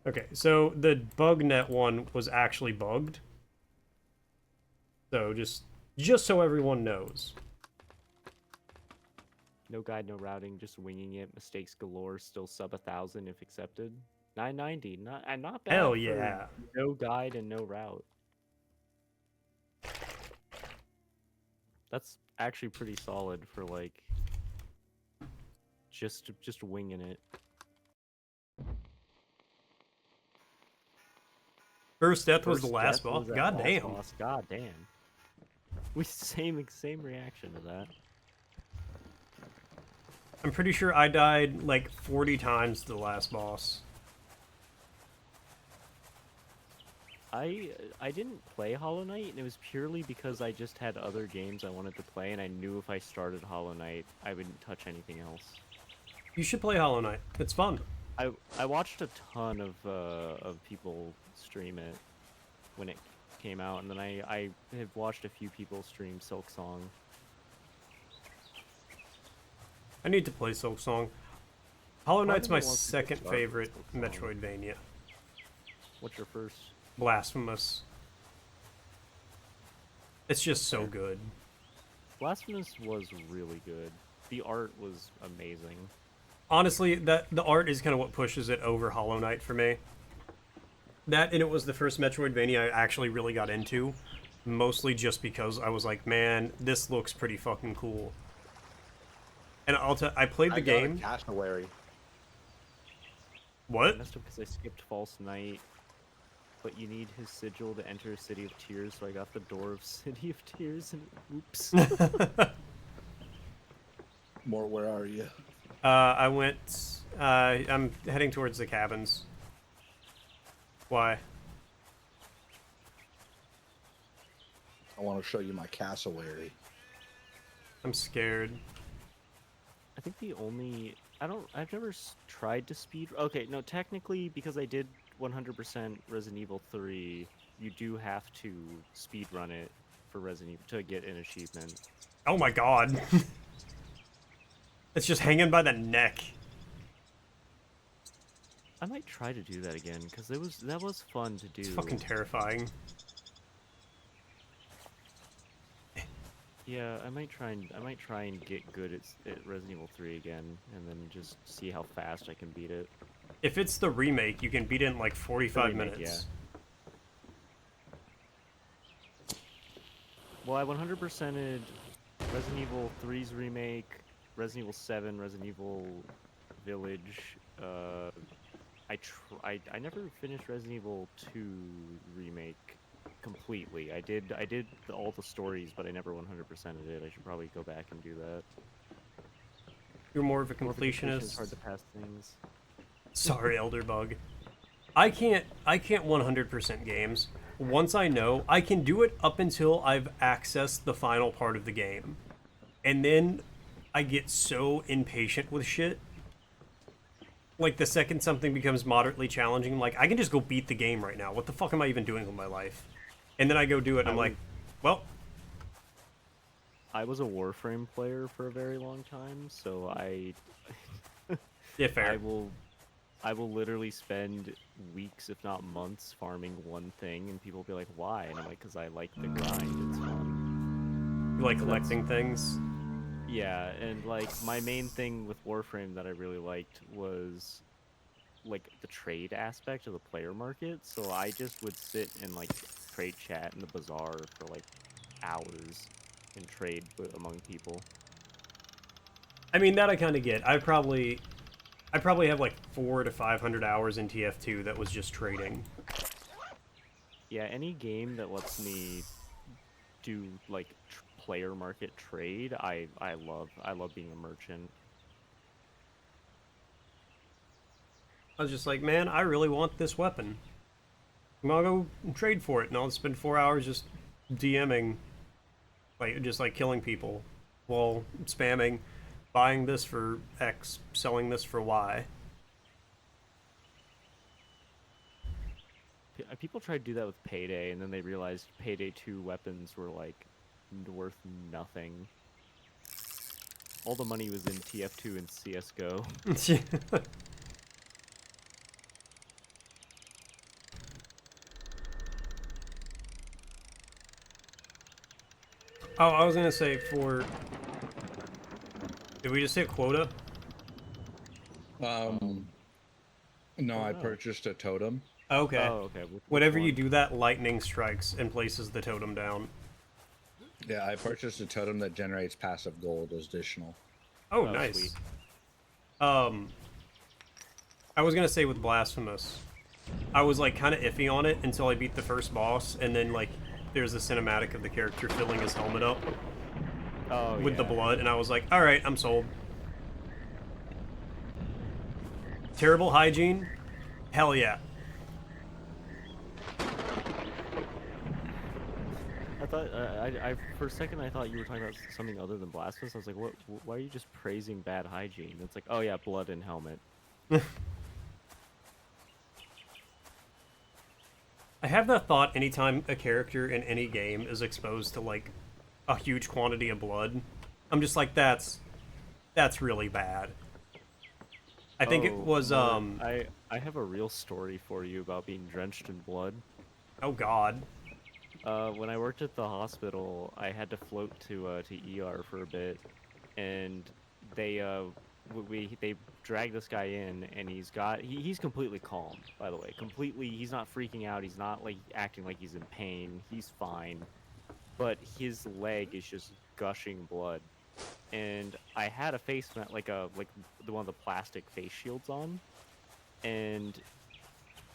Okay, so the BugNet one was actually bugged. So just so everyone knows.
No guide, no routing, just winging it. Mistakes galore. Still sub 1,000 if accepted. 990. Not bad
Hell
for
yeah.
no guide and no route. That's actually pretty solid for like just winging it.
First death was the
First
last
death
boss.
was that
God
last
damn.
boss. God damn. We same reaction to that.
I'm pretty sure I died like 40 times to the last boss.
I didn't play Hollow Knight, and it was purely because I just had other games I wanted to play, and I knew if I started Hollow Knight, I wouldn't touch anything else.
You should play Hollow Knight. It's fun.
I watched a ton of people stream it when it came out, and then I have watched a few people stream Silk Song.
I need to play Silk Song. Hollow
Part
Knight's
of
my
me wants to get
second
started with
favorite
Silk Song.
Metroidvania.
What's your first?
Blasphemous. It's just so good.
Blasphemous was really good. The art was amazing.
Honestly, the art is kind of what pushes it over Hollow Knight for me. That, and it was the first Metroidvania I actually really got into. Mostly just because I was like, man, this looks pretty fucking cool. And I played the game.
Cassowary.
I
What?
messed up because I skipped False Knight. But you need his sigil to enter City of Tears, so I got the door of City of Tears, and oops.
More, where are you?
I went. I'm heading towards the cabins. Why?
I want to show you my cassowary.
I'm scared.
I think the only I've never tried to speed. Okay, no, technically because I did 100% Resident Evil 3, you do have to speed run it for Resident Evil to get an achievement.
Oh my god. It's just hanging by the neck.
I might try to do that again because that was fun to do.
It's fucking terrifying.
Yeah, I might try and get good at Resident Evil 3 again, and then just see how fast I can beat it.
If it's the remake, you can beat it in like 45
remake,
minutes.
Yeah. Well, I 100%ed Resident Evil 3's remake, Resident Evil 7, Resident Evil Village. I never finished Resident Evil 2 remake completely. I did all the stories, but I never 100%ed it. I should probably go back and do that.
You're more of a
It's
completionist.
hard to pass things.
Sorry, Elderbug. I can't 100% games. Once I know, I can do it up until I've accessed the final part of the game. And then I get so impatient with shit. Like, the second something becomes moderately challenging, I'm like, I can just go beat the game right now. What the fuck am I even doing with my life? And then I go do it, and I'm like, well...
I was a Warframe player for a very long time, so
Yeah, fair.
I will literally spend weeks, if not months, farming one thing, and people will be like, why? And I'm like, because I like the grind, it's fun.
You like collecting things?
Yeah, and like, my main thing with Warframe that I really liked was like the trade aspect of the player market, so I just would sit and like trade chat in the bazaar for like hours and trade among people.
I mean, that I kind of get. I probably have like 400 to 500 hours in TF2 that was just trading.
Yeah, any game that lets me do like player market trade, I love. I love being a merchant.
I was just like, man, I really want this weapon. I'll go trade for it, and I'll spend 4 hours just DMing, like just like killing people, while spamming, buying this for X, selling this for Y.
People tried to do that with Payday, and then they realized Payday 2 weapons were like worth nothing. All the money was in TF2 and CS:GO.
Oh, I was gonna say for. Did we just hit quota?
No, I
no.
purchased a totem.
Okay.
Oh, okay. Which
Whenever you
one?
do that, lightning strikes and places the totem down.
Yeah, I purchased a totem that generates passive gold as additional.
Oh,
Oh,
nice.
sweet.
I was gonna say with Blasphemous, I was like kind of iffy on it until I beat the first boss, and then like there's a cinematic of the character filling his helmet up with the blood, and I was like, all right, I'm sold. Terrible hygiene, hell yeah.
I thought I for a second I thought you were talking about something other than Blasphemous. I was like, what? Why are you just praising bad hygiene? It's like, oh yeah, blood and helmet.
I have that thought anytime a character in any game is exposed to like a huge quantity of blood. I'm just like, that's really bad. I think it was
I have a real story for you about being drenched in blood.
oh god.
When I worked at the hospital, I had to float to ER for a bit, and they they dragged this guy in, and he's completely calm, by the way. Completely, he's not freaking out. He's not like acting like he's in pain. He's fine, but his leg is just gushing blood. And I had a face mat, like the one of the plastic face shields on, and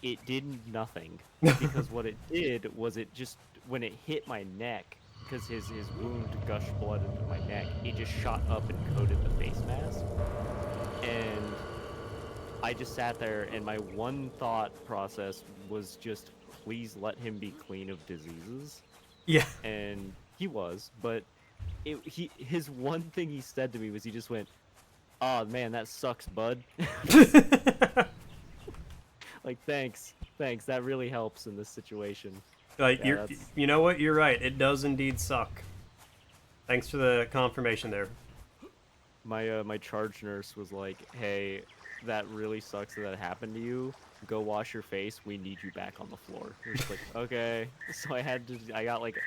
it did nothing because what it did was it just when it hit my neck, because his wound gushed blood into my neck, it just shot up and coated the face mask. And I just sat there, and my one thought process was just, please let him be clean of diseases.
Yeah.
And he was, but his one thing he said to me was, he just went, "Oh man, that sucks, bud." Like, thanks, that really helps in this situation.
Like
Yeah,
you know what? You're right. It does indeed suck. Thanks for the confirmation there.
my charge nurse was like, "Hey, that really sucks that happened to you. Go wash your face. We need you back on the floor." It was like, okay. So I got like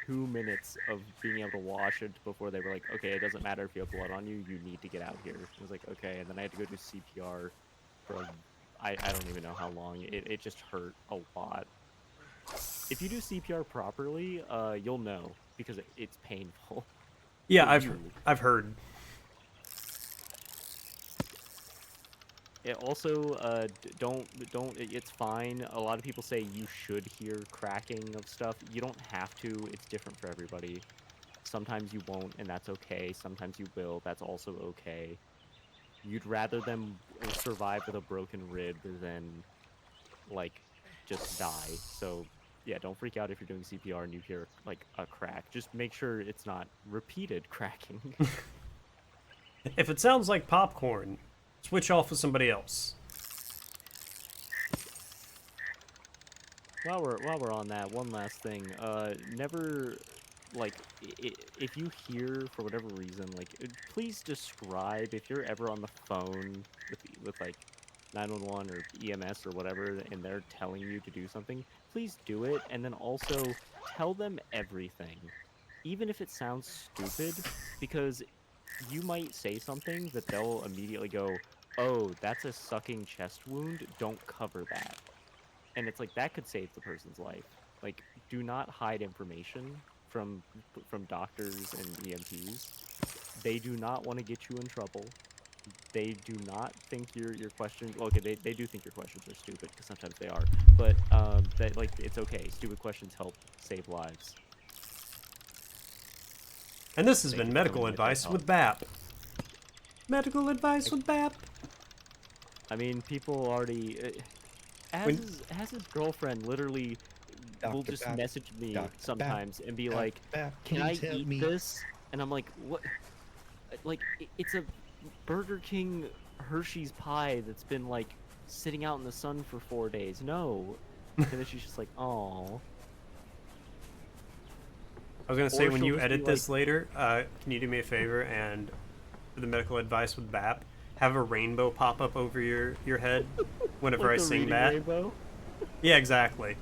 2 minutes of being able to wash it before they were like, okay, it doesn't matter if you have blood on you. You need to get out here. It was like, okay, and then I had to go do CPR for I don't even know how long. It just hurt a lot. If you do CPR properly, you'll know because it's painful.
Yeah,
For you.
I've heard.
It also, don't. It's fine. A lot of people say you should hear cracking of stuff. You don't have to. It's different for everybody. Sometimes you won't, and that's okay. Sometimes you will. That's also okay. You'd rather them survive with a broken rib than, like, just die. So, yeah, don't freak out if you're doing CPR and you hear, like, a crack. Just make sure it's not repeated cracking.
If it sounds like popcorn, switch off with somebody else.
While we're on that, one last thing. Never, like, if you hear for whatever reason, like, please describe if you're ever on the phone with like 911 or EMS or whatever, and they're telling you to do something. Please do it, and then also tell them everything, even if it sounds stupid, because you might say something that they'll immediately go, "Oh, that's a sucking chest wound. Don't cover that." And it's like, that could save the person's life. Like, do not hide information from doctors and EMTs. They do not want to get you in trouble. They do not think your questions. Well, okay, they do think your questions are stupid because sometimes they are. But that like it's okay. Stupid questions help save lives.
And this has
Thank
been
you for
medical
coming to my TED
advice
Talk.
with BAP. Medical advice with BAP.
I mean, people already. As his girlfriend literally will
Dr.
just
Bap,
message me
Dr.
sometimes and be
Bap,
like,
Bap,
"Can I
tell
eat
me.
this?" And I'm like, "What? Like, it's a Burger King Hershey's pie that's been like sitting out in the sun for 4 days. No." And then she's just like, "Oh."
I was gonna say,
Or
when
she'll
you
just be
edit
like,
this later, can you do me a favor and, for the medical advice with BAP, have a rainbow pop up over your head whenever
like
I
the
sing
reading
that?
rainbow.
Yeah, exactly.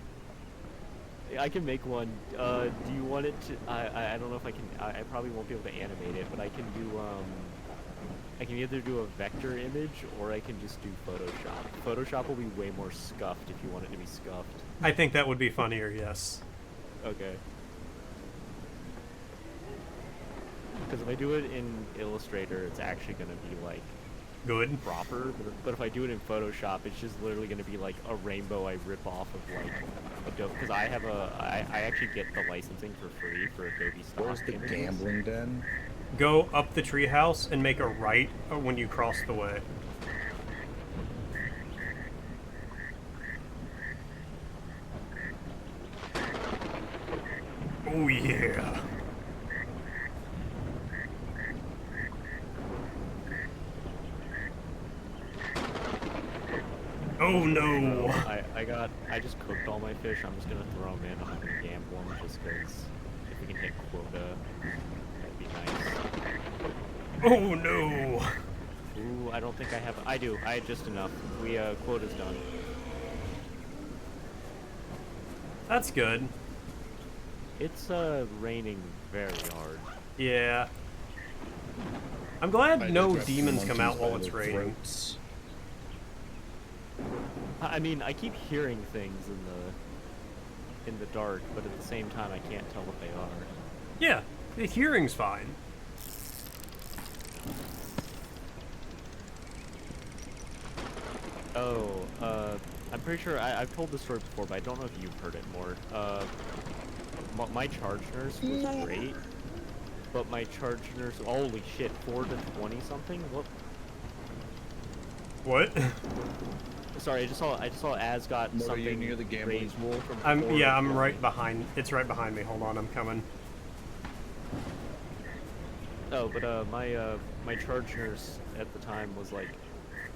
I can make one. Do you want it to? I don't know if I can. I probably won't be able to animate it, but I can do I can either do a vector image or I can just do Photoshop. Photoshop will be way more scuffed if you want it to be scuffed.
I think that would be funnier, yes.
Okay. Because if I do it in Illustrator, it's actually going to be like
Good.
proper. But if I do it in Photoshop, it's just literally going to be like a rainbow I rip off of like Adobe. Because I have I actually get the licensing for free for Adobe stock
Where's the
images.
gambling den?
Go up the treehouse and make a right when you cross the way. Oh yeah. Oh no.
I just cooked all my fish. I'm just gonna throw them in. I'm not gonna gamble them just because if we can hit quota, that'd be nice.
Oh no.
Ooh, I don't think I have. I do. I had just enough. Quota's done.
That's good.
It's raining very hard.
Yeah. I'm glad
I
no
just grabbed
demons
some
come
monkeys
out while
by
it's
their
raining.
throats.
I mean, I keep hearing things in the dark, but at the same time, I can't tell what they are.
Yeah, the hearing's fine.
Oh, I'm pretty sure I've told this story before, but I don't know if you've heard it more. My charge nurse was great, but my charge nurse, holy shit, 4 to 20 something.
What?
Sorry, I just saw Az got
What, are you
something
near the gambling
raised
pool?
from 4
I'm
to
right
20.
behind. It's right behind me. Hold on, I'm coming.
Oh, but my charge nurse at the time was like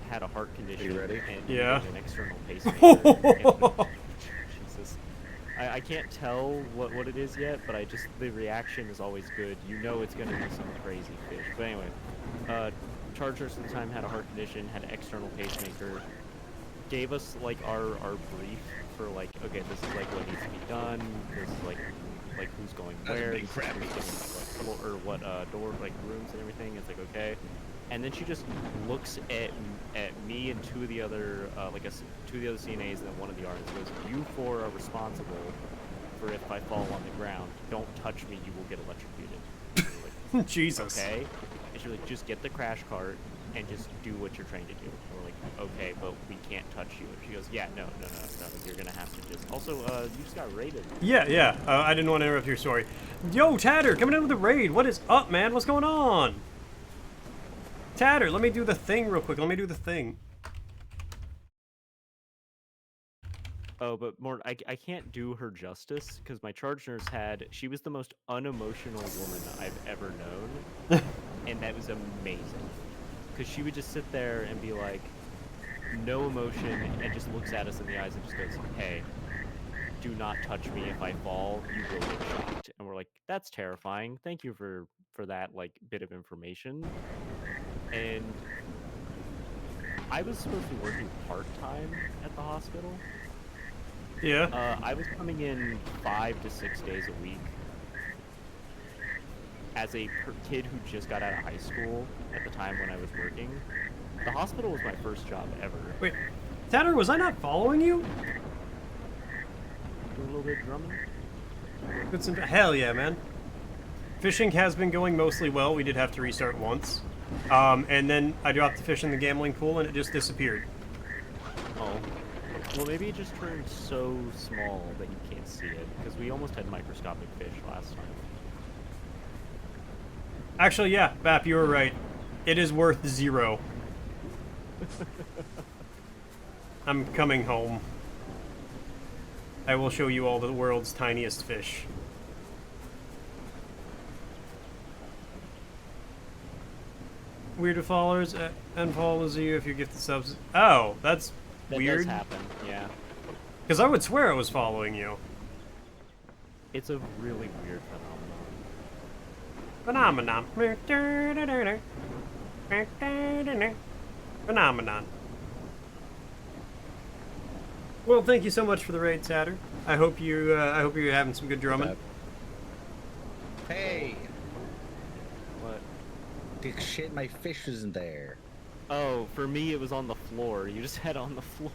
had a heart condition.
Are you ready?
And
Yeah.
needed an external pacemaker. Jesus. I can't tell what it is yet, but the reaction is always good. You know it's gonna be some crazy fish. But anyway, charge nurse at the time had a heart condition, had an external pacemaker, gave us like our brief for like, okay, this is like what needs to be done, this is like who's going
That's a
where,
big
this is
crap
who's
piece.
getting, like, or what door, like rooms and everything. It's like, okay. And then she just looks at me and two of the other CNAs and then one of the RNs and goes, "You four are responsible for if I fall on the ground. Don't touch me, you will get electrocuted." And we're like,
Jesus.
okay. And she's like, just get the crash cart and just do what you're trained to do. And we're like, okay, but we can't touch you. And she goes, yeah, no, you're gonna have to just. Also, you just got raided.
Yeah. I didn't want to interrupt your story. Yo, Tatter, coming in with the raid. What is up, man? What's going on? Tatter, let me do the thing real quick. Let me do the thing.
Oh, but more, I can't do her justice because my charge nurse she was the most unemotional woman I've ever known. And that was amazing. Because she would just sit there and be like, no emotion, and just looks at us in the eyes and just goes, hey, do not touch me. If I fall, you will get shocked. And we're like, that's terrifying. Thank you for that, like, bit of information. And I was supposed to be working part-time at the hospital.
Yeah.
I was coming in 5 to 6 days a week. As a kid who just got out of high school at the time when I was working, the hospital was my first job ever.
Wait, Tatter, was I not following you?
Do a little bit of drumming.
Hell yeah, man. Fishing has been going mostly well. We did have to restart once. And then I dropped the fish in the gambling pool and it just disappeared.
Oh. Well, maybe it just turned so small that you can't see it, because we almost had microscopic fish last time.
Actually, yeah, Bap, you were right. It is worth 0. I'm coming home. I will show you all the world's tiniest fish. Weird followers unfollows you if you gift the subs. Oh, that's
That
weird.
does happen, yeah.
Because I would swear I was following you.
It's a really weird phenomenon.
Phenomenon. Well, thank you so much for the raid, Tatter. I hope you're having some good drumming.
Hey,
What?
the shit, my fish isn't there.
Oh, for me it was on the floor. You just had it on the floor.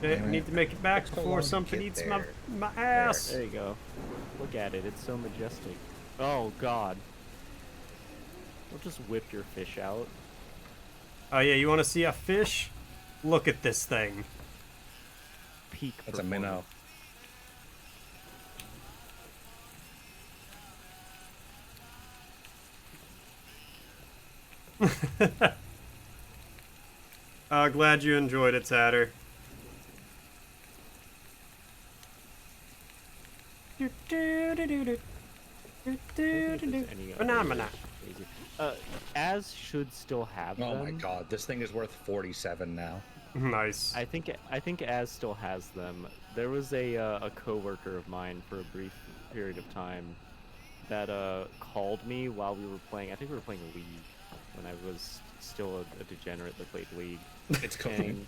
I need to make it back
Took so
before
long to
something
get
eats
there.
my ass.
There you go. Look at it. It's so majestic. Oh, God. We'll just whip your fish out.
Oh yeah, you want to see a fish? Look at this thing.
Peak
That's a minnow.
Glad you enjoyed it, Tatter. Phenomena.
As should still have
Oh
them.
my god, this thing is worth 47 now.
Nice.
I think Az still has them. There was a coworker of mine for a brief period of time that called me while we were playing. I think we were playing League when I was still a degenerate that played League.
It's cooking.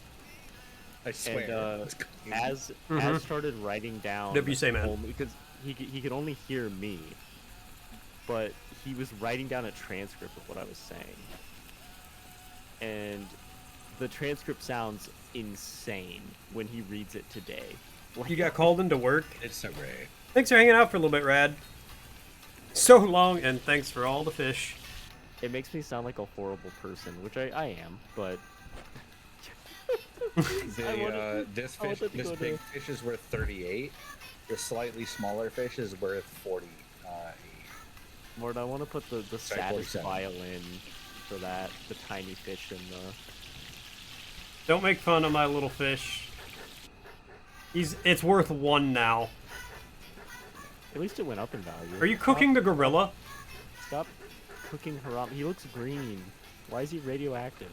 I swear.
And
it's cooking.
Az started writing down.
Whatever you say, man.
Because he could only hear me, but he was writing down a transcript of what I was saying, and the transcript sounds insane when he reads it today.
You got called into work?
It's so great.
Thanks for hanging out for a little bit, Rad. So long, and thanks for all the fish.
It makes me sound like a horrible person, which I am, but
This big fish is worth 38. The slightly smaller fish is worth 48.
Mort, I want to put the saddest
47.
violin for that, the tiny fish in the...
Don't make fun of my little fish. It's worth 1 now.
At least it went up in value.
Are you cooking the gorilla?
Stop cooking Haram. He looks green. Why is he radioactive?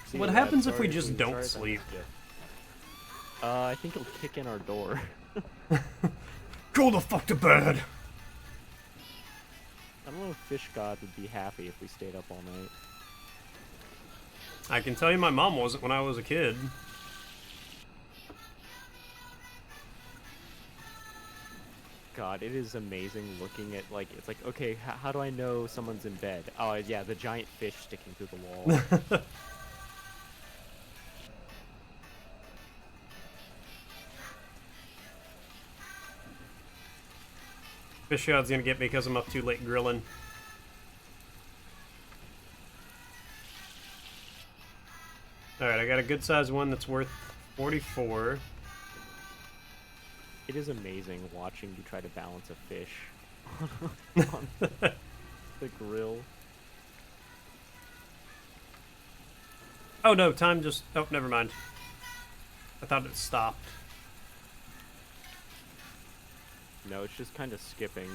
See
What
you,
happens
Dad.
if we
Sorry
just don't
sorry if I
sleep?
missed you. I think he'll kick in our door.
Go the fuck to bed!
I don't know if Fish God would be happy if we stayed up all night.
I can tell you my mom wasn't when I was a kid.
God, it is amazing looking at, like, it's like, okay, how do I know someone's in bed? Oh, yeah, the giant fish sticking through the wall.
Fish God's gonna get me because I'm up too late grilling. Alright, I got a good sized one that's worth 44.
It is amazing watching you try to balance a fish on the grill.
Oh no, time just... Oh, never mind. I thought it stopped.
No, it's just kind of skipping.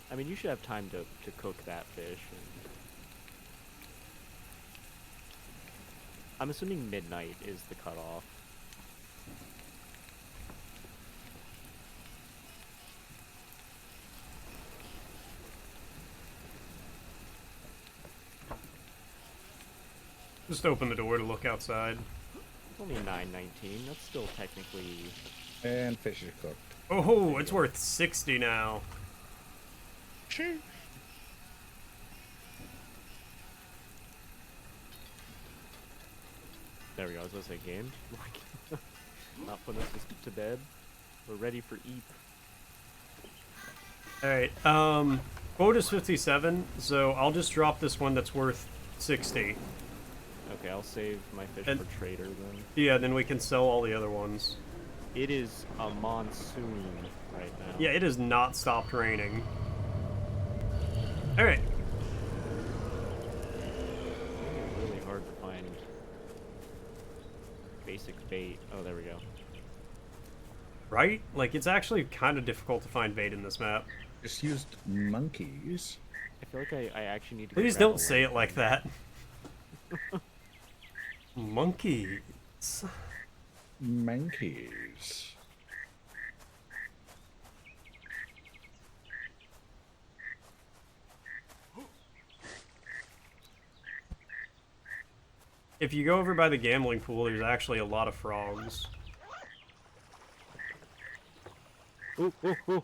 I mean, you should have time to cook that fish. And... I'm assuming midnight is the cutoff.
Just open the door to look outside.
It's only 9:19. That's still technically...
And fish is cooked.
Oh, it's worth 60 now.
Sure.
There we go. I was gonna say game. Like, not putting us to bed. We're ready for eep.
Alright, quote is 57, so I'll just drop this one that's worth 60.
Okay, I'll save my fish
And-
for trader then.
Yeah, then we can sell all the other ones.
It is a monsoon right now.
Yeah, it has not stopped raining. Alright.
It's really hard to find basic bait. Oh, there we go.
Right? Like, it's actually kind of difficult to find bait in this map.
Just used monkeys.
I feel like I actually need to.
Please
grab
don't
a
say it
lantern.
like that. Monkeys.
Monkeys.
If you go over by the gambling pool, there's actually a lot of frogs.
Oh, oh, oh.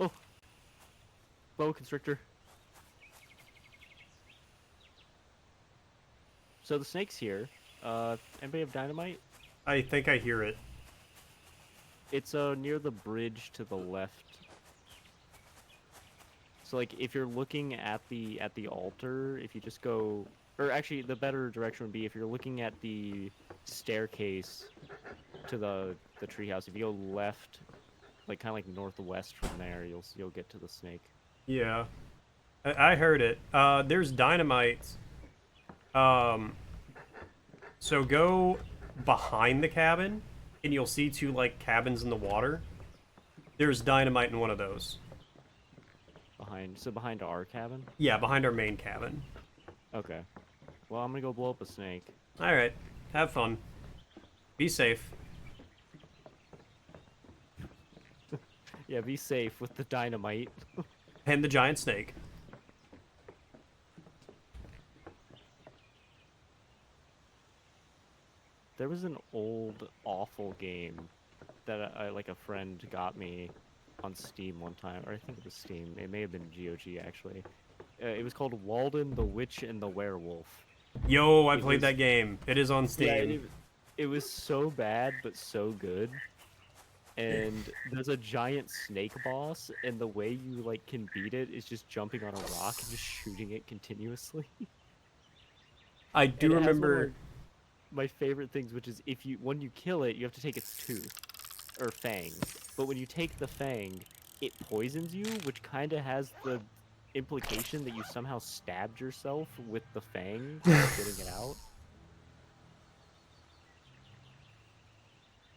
Oh. Boa constrictor. So the snake's here. Anybody have dynamite?
I think I hear it.
It's near the bridge to the left. So like if you're looking at the altar, if you just go, or actually the better direction would be if you're looking at the staircase to the treehouse. If you go left, like kind of like northwest from there, you'll get to the snake.
Yeah. I heard it. There's dynamite. So go behind the cabin, and you'll see two, like, cabins in the water. There's dynamite in one of those.
Behind our cabin?
Yeah, behind our main cabin.
Okay. Well, I'm gonna go blow up a snake.
Alright. Have fun. Be safe.
Yeah, be safe with the dynamite.
And the giant snake.
There was an old, awful game that like a friend got me on Steam one time, or I think it was Steam. It may have been GOG actually. It was called Walden the Witch and the Werewolf.
Yo, I
It
played
was-
that game. It is on Steam.
Yeah, it was so bad but so good. And there's a giant snake boss, and the way you like can beat it is just jumping on a rock and just shooting it continuously.
I do
And it has one of,
remember.
like, my favorite things, which is when you kill it, you have to take its tooth or fang. But when you take the fang, it poisons you, which kind of has the implication that you somehow stabbed yourself with the fang while getting it out.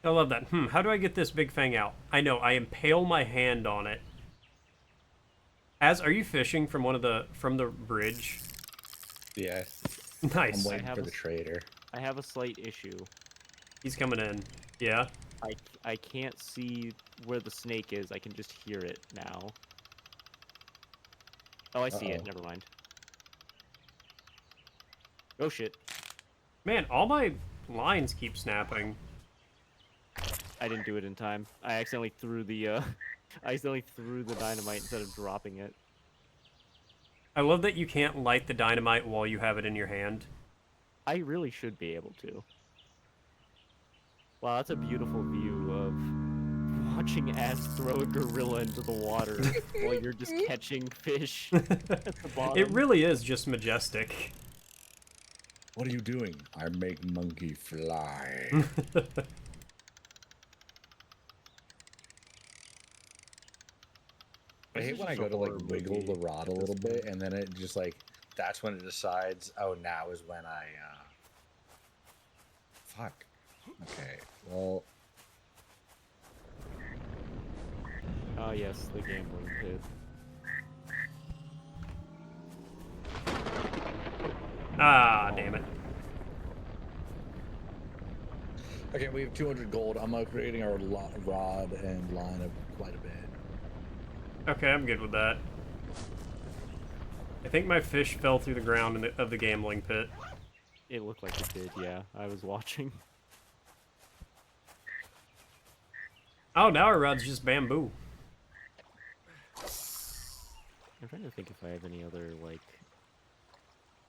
I love that. How do I get this big fang out? I know, I impale my hand on it. Are you fishing from from the bridge?
Yeah.
Nice.
I'm waiting
have
for
a
the trader.
I have a slight issue.
He's coming in. Yeah?
I can't see where the snake is. I can just hear it now. Oh, I see it.
Uh-oh.
Never mind. Oh shit.
Man, all my lines keep snapping.
I didn't do it in time. I accidentally threw the I accidentally threw the dynamite instead of dropping it.
I love that you can't light the dynamite while you have it in your hand.
I really should be able to. Wow, that's a beautiful view of watching Az throw a gorilla into the water while you're just catching fish at the bottom.
It really is just majestic.
What are you doing? I make monkey fly. I
This
hate
is
when I
just
go
a
to like
horror
wiggle
movie
the rod a little bit, and then it just like that's when it decides. Oh, now is when I. Fuck. Okay. Well,
Oh yes, the gambling pit.
Ah, damn it.
okay. We have 200 gold. I'm upgrading our rod and line up quite a bit.
Okay, I'm good with that. I think my fish fell through the ground of the gambling pit.
It looked like it did, yeah. I was watching.
Oh, now our rod's just bamboo.
I'm trying to think if I have any other like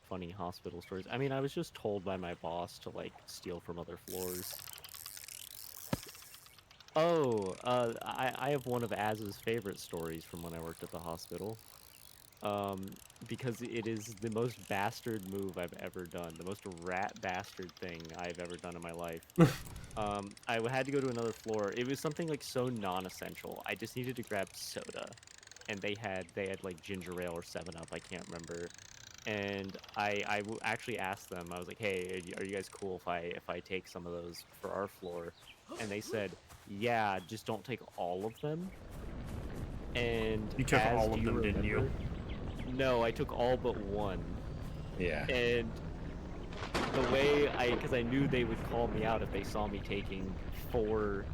funny hospital stories. I mean, I was just told by my boss to like steal from other floors. Oh, I have one of Az's favorite stories from when I worked at the hospital. Because it is the most bastard move I've ever done, the most rat bastard thing I've ever done in my life. I had to go to another floor. It was something like so non-essential. I just needed to grab soda, and they had like ginger ale or 7-Up. I can't remember. And actually asked them. I was like, "Hey, are you guys cool if I take some of those for our floor?" And they said, "Yeah, just don't take all of them." And
You took all
do
of
you
them,
remember?
didn't you?
No, I took all but one.
Yeah.
And the way because I knew they would call me out if they saw me taking 4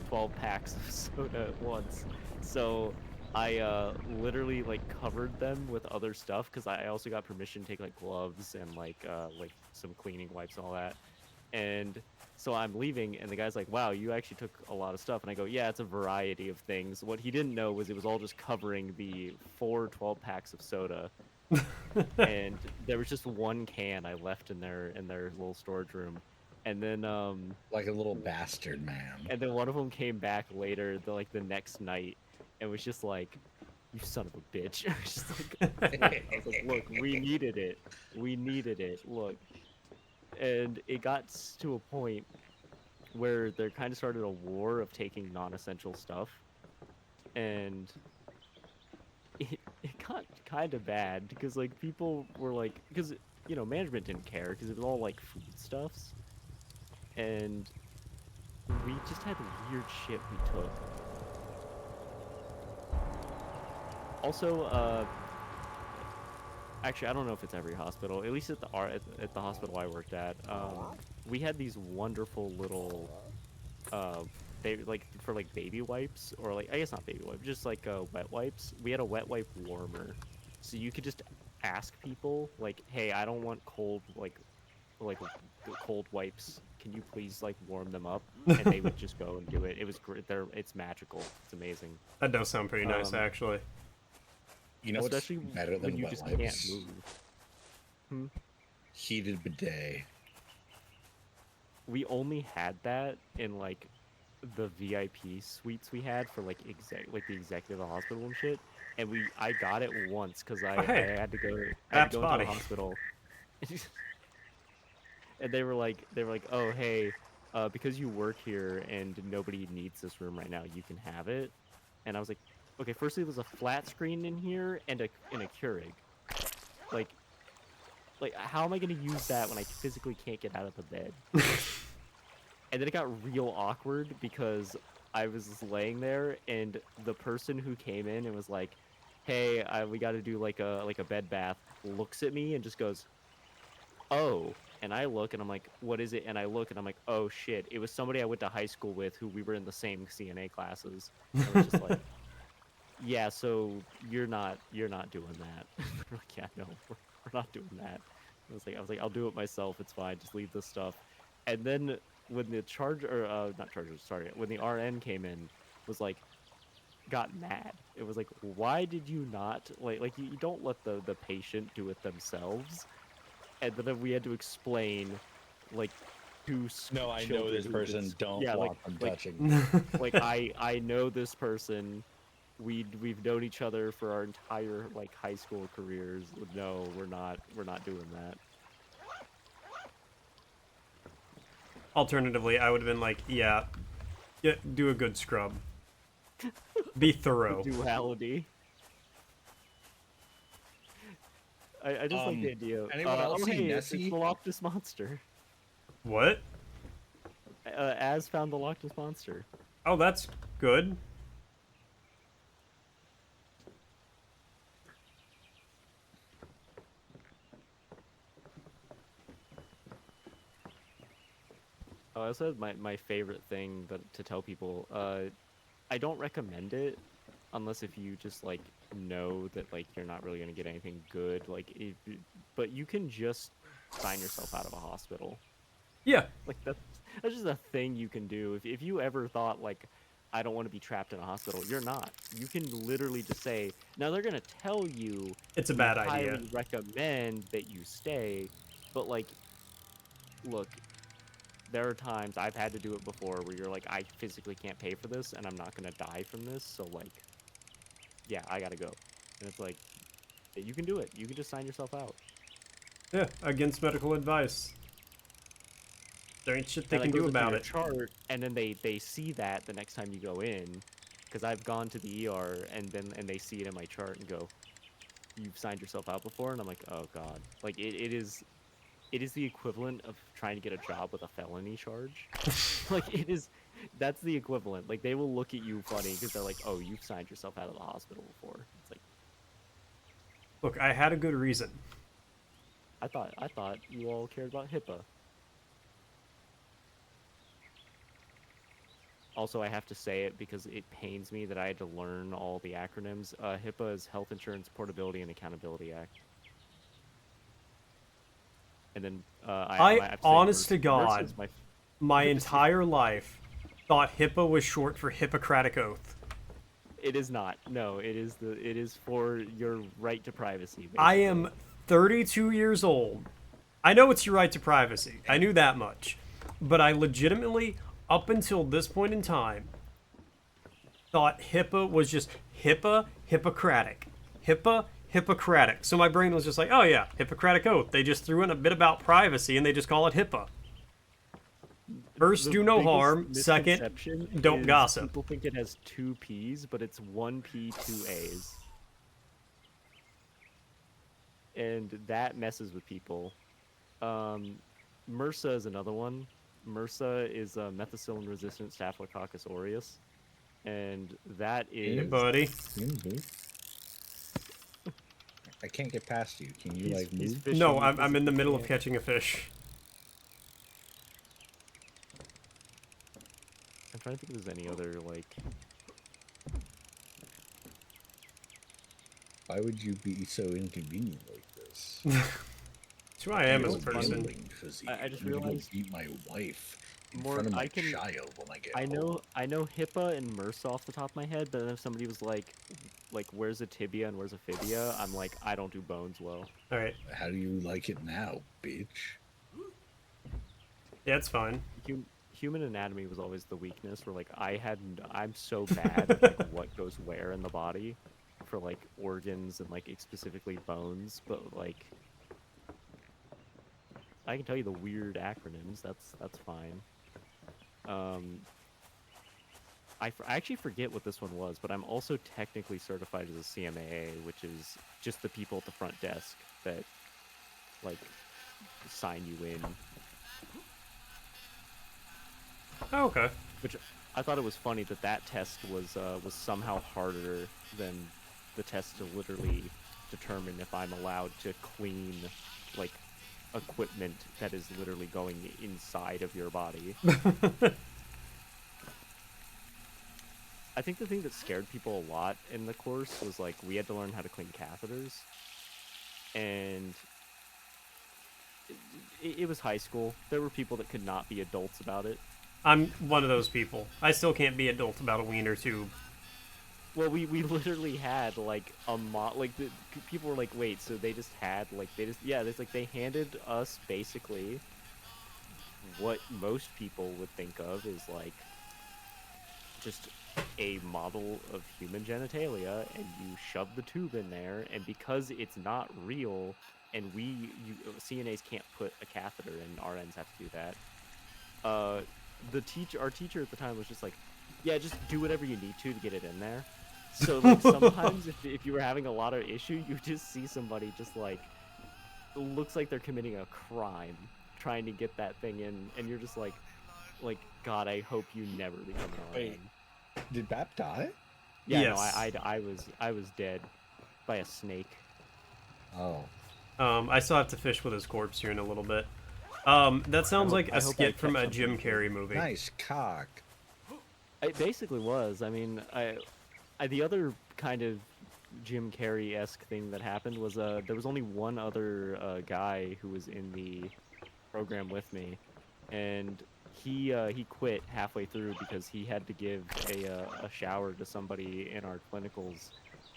12-packs of soda at once. So I literally like covered them with other stuff because I also got permission to take like gloves and like some cleaning wipes and all that. And so I'm leaving, and the guy's like, "Wow, you actually took a lot of stuff." And I go, "Yeah, it's a variety of things." What he didn't know was it was all just covering the 4 12-packs of soda, and there was just one can I left in their little storage room. And then
Like a little bastard, man.
and then one of them came back later, the next night, and was just like, "You son of a bitch." I was just like, "Look," I was like, "Look, we needed it. We needed it. Look." And it got to a point where there kind of started a war of taking non-essential stuff, and it got kind of bad because like people were like, because management didn't care because it was all like foodstuffs, and we just had weird shit we took. Also, actually, I don't know if it's every hospital. At least at the hospital I worked at, we had these wonderful little uh they like for like baby wipes, or like I guess not baby wipes, just like wet wipes. We had a wet wipe warmer, so you could just ask people like, "Hey, I don't want like cold wipes. Can you please like warm them up?" And they would just go and do it. It was great. It's magical. It's amazing.
That does sound pretty nice,
Um,
actually.
You know what's
especially
better
when
than
you
wet
just can't
wipes?
move. Hmm.
Heated bidet.
We only had that in like the VIP suites we had for like the executive of the hospital and shit. And I got it once because
Oh,
I
hey,
had to
Bap's
go into the
body.
hospital. And they were like, "Oh, hey, because you work here and nobody needs this room right now, you can have it." And I was like, "Okay, firstly, there's a flat screen in here and a Keurig. Like, how am I gonna use that when I physically can't get out of the bed?" And then it got real awkward because I was just laying there, and the person who came in and was like, "Hey, we got to do like a bed bath," looks at me and just goes, "Oh." And I look and I'm like, "What is it?" And I look and I'm like, "Oh shit, it was somebody I went to high school with who we were in the same CNA classes." And was just like, "Yeah, so you're not doing that." We're like, "Yeah, no, we're not doing that." I was like, "I'll do it myself. It's fine. Just leave this stuff." And then when the not charger, sorry, when the RN came in, was like, got mad. It was like, "Why did you not you don't let the patient do it themselves?" And then we had to explain like to
No, I know
children
this
who did
person. Don't
yeah,
want them touching.
I know this person. We've known each other for our entire like high school careers. No, we're not doing that.
Alternatively, I would have been like, yeah, do a good scrub. Be
The
thorough.
duality. I just like the idea.
Anyone else
Oh
see
hey, it's the
Nessie?
Loch Ness monster.
What?
Az found the Loch Ness monster.
Oh, that's good.
Oh, I also have my favorite thing to tell people. I don't recommend it unless if you just like know that like you're not really gonna get anything good. But you can just sign yourself out of a hospital.
Yeah.
Like that's just a thing you can do. If you ever thought like I don't want to be trapped in a hospital. You're not. You can literally just say, now they're going to tell you
It's a
we
bad idea.
highly recommend that you stay, but like, look, there are times I've had to do it before where you're like, I physically can't pay for this and I'm not going to die from this. So like, yeah, I got to go. And it's like, you can do it. You can just sign yourself out.
Yeah, against medical advice. There ain't shit they
And
can
that
do
goes into
about
your
it.
chart, and then they see that the next time you go in, because I've gone to the ER and they see it in my chart and go, "You've signed yourself out before," and I'm like, "Oh God!" Like it is the equivalent of trying to get a job with a felony charge. Like it is, that's the equivalent. Like they will look at you funny because they're like, "Oh, you've signed yourself out of the hospital before." It's like,
Look, I had a good reason.
I thought you all cared about HIPAA. Also, I have to say it because it pains me that I had to learn all the acronyms. HIPAA is Health Insurance Portability and Accountability Act. And then
I,
I have to say
honest to God,
MRSA is
my entire life thought HIPAA was short for Hippocratic Oath.
It is not. No, it is for your right to privacy. Basically.
I am 32 years old. I know it's your right to privacy. I knew that much. But I legitimately, up until this point in time, thought HIPAA was just HIPAA, Hippocratic. HIPAA, Hippocratic. So my brain was just like, oh yeah, Hippocratic Oath. They just threw in a bit about privacy and they just call it HIPAA. First,
The
do no
biggest
harm. Second,
misconception
don't
is
gossip.
People think it has 2 P's, but it's 1 P, 2 A's. And that messes with people. MRSA is another one. MRSA is methicillin-resistant Staphylococcus aureus, and that is.
Hey, buddy.
I can't get past you. Can you
He's
like move?
fishing
No,
because
I'm in the
he
middle of
can't-
catching a fish.
I'm trying to think if there's any other like.
Why would you be so inconvenient like this?
That's who I am
You
as a
have a
person.
gambling physique.
I just
I'm gonna go
realized
beat my wife in
more.
front of my
I can.
child when I get
I
home.
know HIPAA and MRSA off the top of my head, but then if somebody was like, where's a tibia and where's a fibia, I'm like, I don't do bones well.
All right.
How do you like it now, bitch?
Yeah, it's fine.
Human anatomy was always the weakness. Where like I'm so bad at like what goes where in the body, for like organs and like specifically bones, but like I can tell you the weird acronyms. That's fine. I actually forget what this one was, but I'm also technically certified as a CMAA, which is just the people at the front desk that like sign you in.
Oh, okay.
Which I thought it was funny that test was somehow harder than the test to literally determine if I'm allowed to clean like equipment that is literally going inside of your body. I think the thing that scared people a lot in the course was like we had to learn how to clean catheters, and it was high school. There were people that could not be adults about it.
I'm one of those people. I still can't be adult about a wiener tube.
Well, we literally had like people were like, wait, so they just had like it's like they handed us basically what most people would think of is like just a model of human genitalia, and you shove the tube in there, and because it's not real, and CNAs can't put a catheter in, RNs have to do that. Our teacher at the time was just like, yeah, just do whatever you need to get it in there. So like sometimes if you were having a lot of issue, you just see somebody just like looks like they're committing a crime trying to get that thing in, and you're just like God, I hope you never become an RN.
Wait, did Bap die?
Yeah,
Yes.
no, I was dead by a snake.
Oh.
I still have to fish with his corpse here in a little bit. That sounds like
I
a
hope I
skit from
catch
a Jim
something
Carrey movie.
Nice cock.
It basically was. I mean, the other kind of Jim Carrey-esque thing that happened was there was only one other guy who was in the program with me, and he quit halfway through because he had to give a shower to somebody in our clinicals,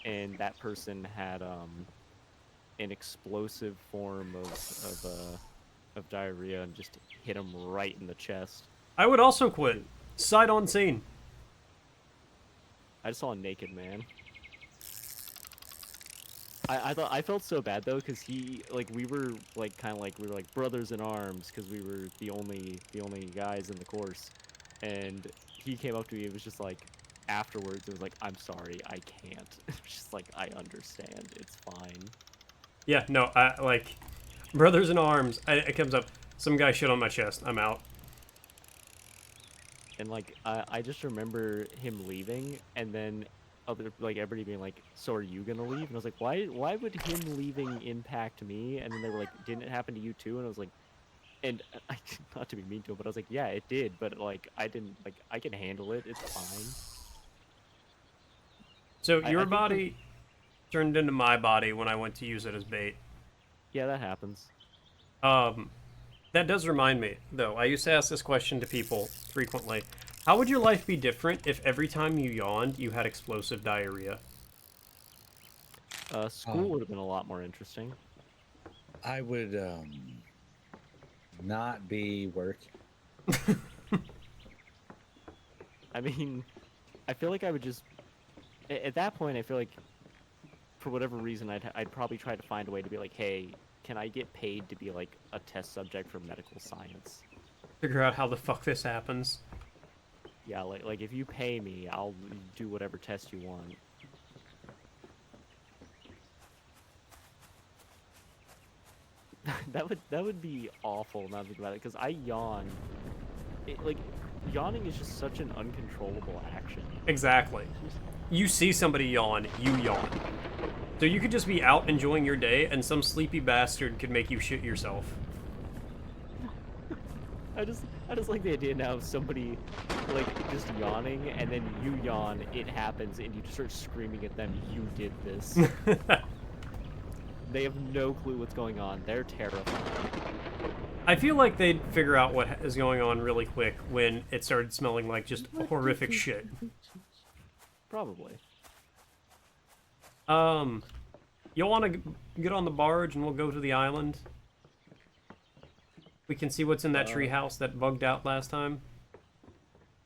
and that person had an explosive form of diarrhea and just hit him right in the chest.
I would also quit. Sight on scene.
I just saw a naked man. I felt so bad though, because he, like, we were like kind of like we were like brothers in arms because we were the only guys in the course, and he came up to me and was just like, afterwards it was like, I'm sorry, I can't. It's just like, I understand, it's fine.
Yeah, no, I like brothers in arms. It comes up. Some guy shit on my chest. I'm out.
And like I just remember him leaving, and then other, like, everybody being like, so are you gonna leave? And I was like, why would him leaving impact me? And then they were like, didn't it happen to you too? And I was like, and I, not to be mean to him, but I was like, yeah, it did, but like I didn't, like, I can handle it, it's fine.
So
I
your
think
body turned into my body when I went to use it as bait.
yeah, that happens.
That does remind me, though. I used to ask this question to people frequently. How would your life be different if every time you yawned, you had explosive diarrhea?
School would have been a lot more interesting.
I would not be working.
I mean, I feel like I would just, at that point, I feel like, for whatever reason, I'd probably try to find a way to be like, hey, can I get paid to be like a test subject for medical science?
Figure out how the fuck this happens.
Yeah, like if you pay me, I'll do whatever test you want. that would be awful now think about it, because I yawn. Like, yawning is just such an uncontrollable action.
Exactly. You see somebody yawn, you yawn. So you could just be out enjoying your day, and some sleepy bastard could make you shit yourself.
I just like the idea now of somebody, like, just yawning, and then you yawn, it happens, and you just start screaming at them, you did this. They have no clue what's going on. They're terrified.
I feel like they'd figure out what is going on really quick when it started smelling like just horrific shit.
Probably.
You want to get on the barge and we'll go to the island? We can see what's in that tree house that bugged out last time.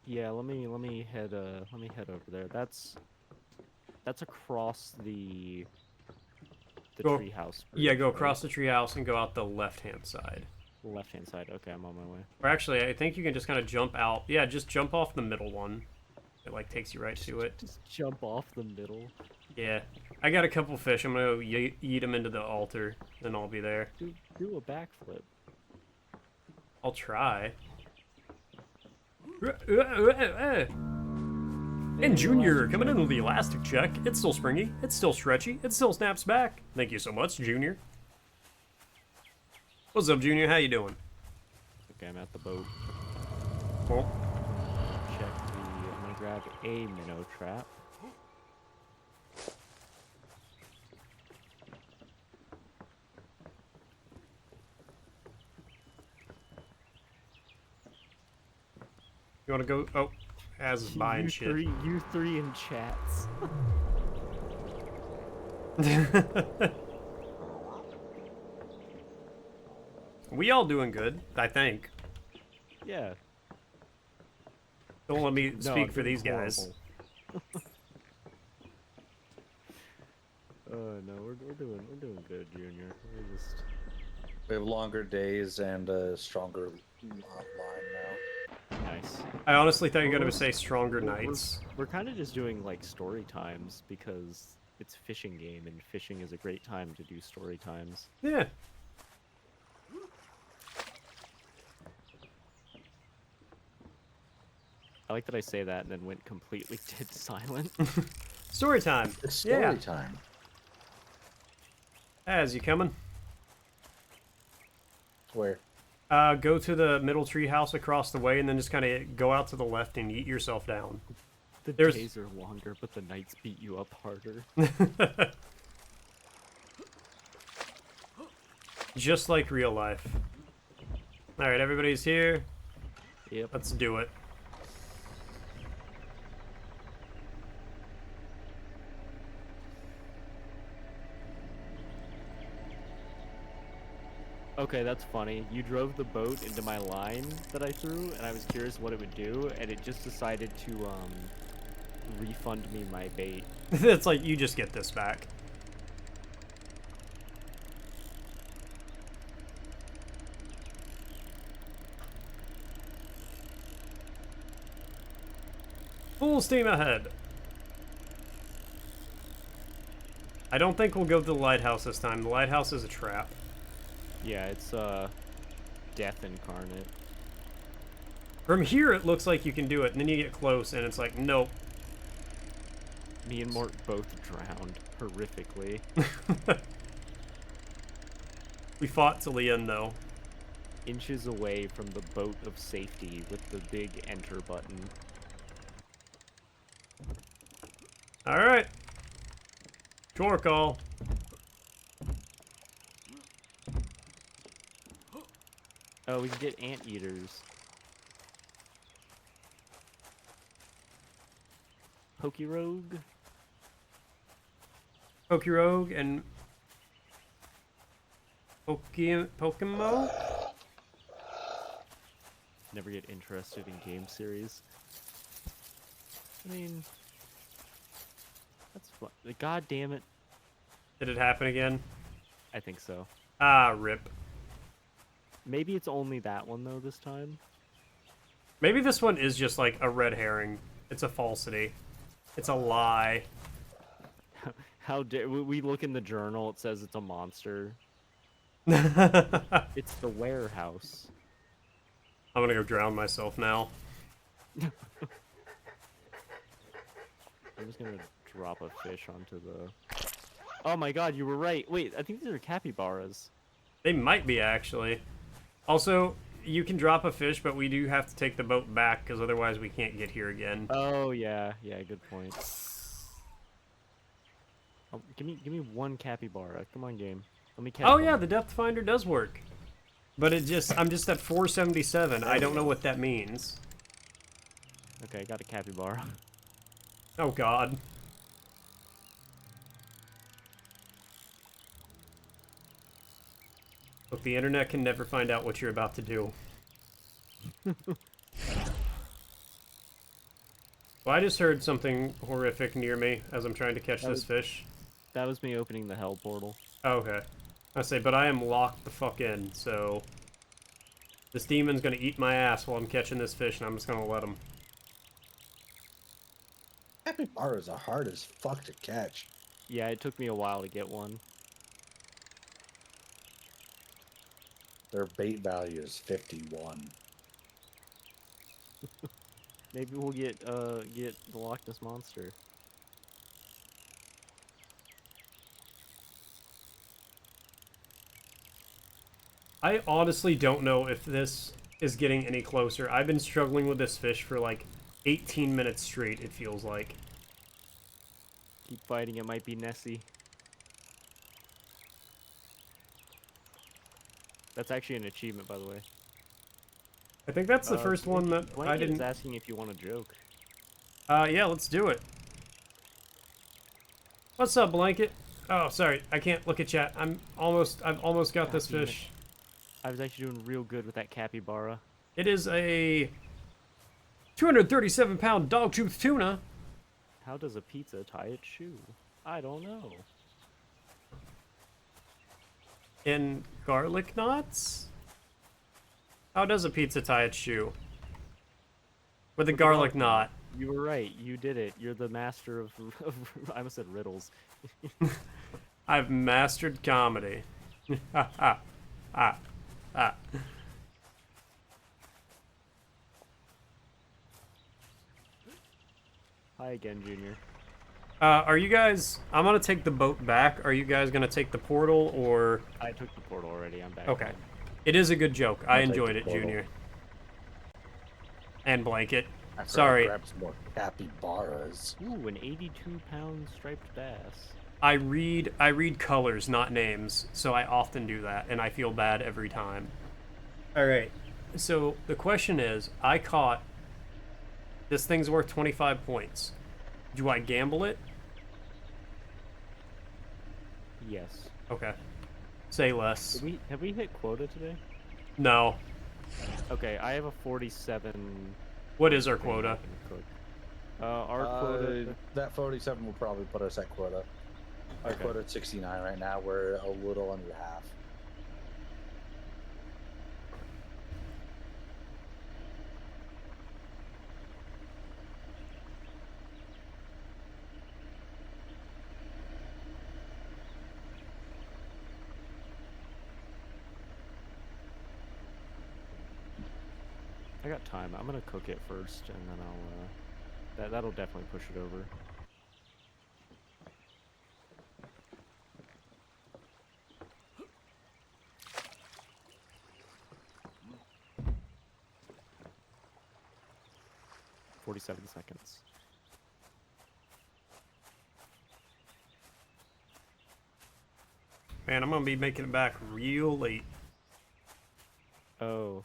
Yeah, let me head over there. That's across the tree house.
Yeah, go across the tree house and go out the left-hand side.
Left-hand side. Okay, I'm on my way.
Or actually, I think you can just kind of jump out. Yeah, just jump off the middle one. It like takes you right to it.
Just jump off the middle.
Yeah, I got a couple fish. I'm gonna go yeet them into the altar, then I'll be there.
Do a backflip.
I'll try. And Junior coming in with the elastic check. It's still springy. It's still stretchy. It still snaps back. Thank you so much, Junior. What's up, Junior? How you doing?
Okay, I'm at the boat.
Well,
Check the. I'm gonna grab a minnow trap.
you want to go? Oh, Az is buying shit.
You three in chats.
We all doing good, I think.
Yeah.
Don't let me
No,
speak
I'm
for
doing
these guys.
No, we're doing good, Junior. We're just.
We have longer days and a stronger line now.
Nice.
I honestly thought you were gonna say stronger
We're-
nights.
We're kind of just doing like story times because it's fishing game, and fishing is a great time to do story times.
Yeah.
I like that I say that and then went completely dead silent.
Story time.
It's story
Yeah.
time.
Az, you coming?
Where?
Go to the middle tree house across the way, and then just kind of go out to the left and eat yourself down.
The
There's-
days are longer, but the nights beat you up harder.
Just like real life. Alright, everybody's here.
Yep.
Let's do it.
Okay, that's funny. You drove the boat into my line that I threw, and I was curious what it would do, and it just decided to refund me my bait.
It's like, you just get this back. Full steam ahead. I don't think we'll go to the lighthouse this time. The lighthouse is a trap.
Yeah, it's death incarnate.
From here, it looks like you can do it, and then you get close, and it's like, nope.
Me and Mort both drowned horrifically.
We fought till the end, though.
Inches away from the boat of safety with the big enter button.
Alright. Shore call.
Oh, we can get anteaters. Pokerogue?
Pokerogue and Pokemo?
Never get interested in game series. I mean, that's fun. God damn it.
Did it happen again?
I think so.
Ah, rip.
Maybe it's only that one, though, this time.
Maybe this one is just like a red herring. It's a falsity. It's a lie.
How dare we look in the journal, it says it's a monster.
I'm
It's the warehouse.
gonna go drown myself now.
I'm just gonna drop a fish onto the... Oh my god, you were right. Wait, I think these are capybaras.
They might be, actually. Also, you can drop a fish, but we do have to take the boat back, because otherwise we can't get here again.
Oh, yeah. Yeah, good point. Oh, give me one capybara. Come on, game. Let me catch
Oh
one.
yeah, the depth finder does work. But I'm just at 477. I don't know what that means.
Okay, I got a capybara.
Oh god. Look, the internet can never find out what you're about to do. Well, I just heard something horrific near me as I'm trying to catch this fish.
That was me opening the hell portal.
Oh, okay. I say, but I am locked the fuck in, so... This demon's gonna eat my ass while I'm catching this fish, and I'm just gonna let him.
Capybaras are hard as fuck to catch.
Yeah, it took me a while to get one.
Their bait value is 51.
Maybe we'll get the Loch Ness Monster.
I honestly don't know if this is getting any closer. I've been struggling with this fish for like 18 minutes straight, it feels like.
Keep fighting, it might be Nessie. That's actually an achievement, by the way.
I think that's the first one that I
Blanket
didn't...
is asking if you want a joke.
Yeah, let's do it. What's up, Blanket? Oh, sorry, I can't look at chat. I've almost got this
damn it.
fish.
I was actually doing real good with that capybara.
It is a 237-pound dogtooth tuna.
How does a pizza tie its shoe? I don't know.
In garlic knots? How does a pizza tie its shoe? With a garlic knot.
You were right. You did it. You're the master of I almost said riddles.
I've mastered comedy. Ha ha. Ah. Ah.
Hi again, Junior.
Are you guys... I'm gonna take the boat back. Are you guys gonna take the portal, or...
I took the portal already. I'm back.
Okay.
home.
It is a good joke. I
I'll take
enjoyed
the
it,
portal.
Junior. And Blanket.
After
Sorry.
I grab some more capybaras.
Ooh, an 82-pound striped bass.
I read colors, not names, so I often do that, and I feel bad every time. Alright. So the question is, I caught this thing's worth 25 points. Do I gamble it?
Yes.
Okay. Say less.
Have we hit quota today?
No.
Okay, I have a 47.
What is our
thing I
quota?
can cook. Our quota.
That 47 will probably put us at quota. Our
Okay.
quota at 69 right now. We're a little under half.
I got time. I'm gonna cook it first, and then I'll. That'll definitely push it over. "47 seconds."
Man, I'm gonna be making it back real late.
Oh,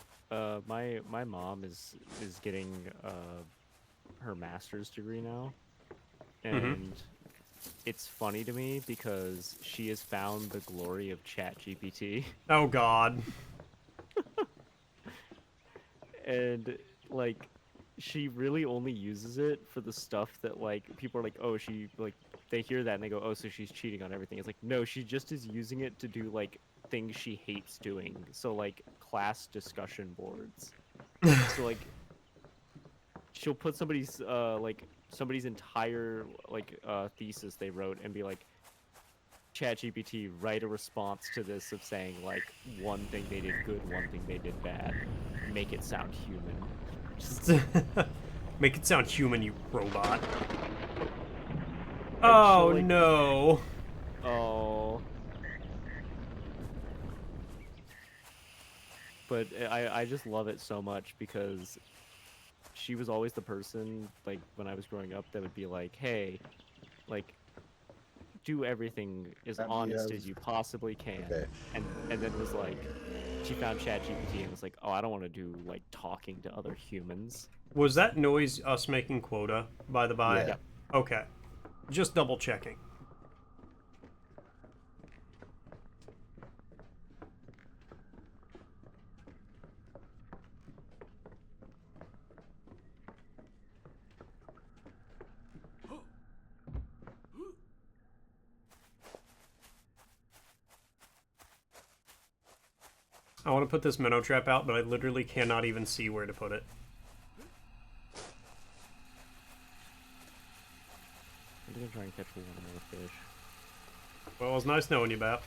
my mom is getting her master's degree now, and it's funny to me because she has found the glory of ChatGPT,
Oh God.
and like she really only uses it for the stuff that like people are like, oh, she like they hear that and they go, oh, so she's cheating on everything. It's like, no, she just is using it to do like things she hates doing. So like class discussion boards. So like she'll put somebody's entire like thesis they wrote and be like, ChatGPT, write a response to this of saying like one thing they did good, one thing they did bad, make it sound human.
Make it sound human, you robot.
And
Oh
she'll, like,
no.
oh. But I just love it so much because she was always the person, like, when I was growing up that would be like, hey, like, do everything as honest as you possibly can.
Okay.
And then was like, she found ChatGPT and was like, oh, I don't want to do, like, talking to other humans.
Was that noise us making quota, by the by?
Yeah.
Okay. Just double checking. I want to put this minnow trap out, but I literally cannot even see where to put it.
I'm gonna try and catch one more fish.
Well, it was nice knowing you, Bap.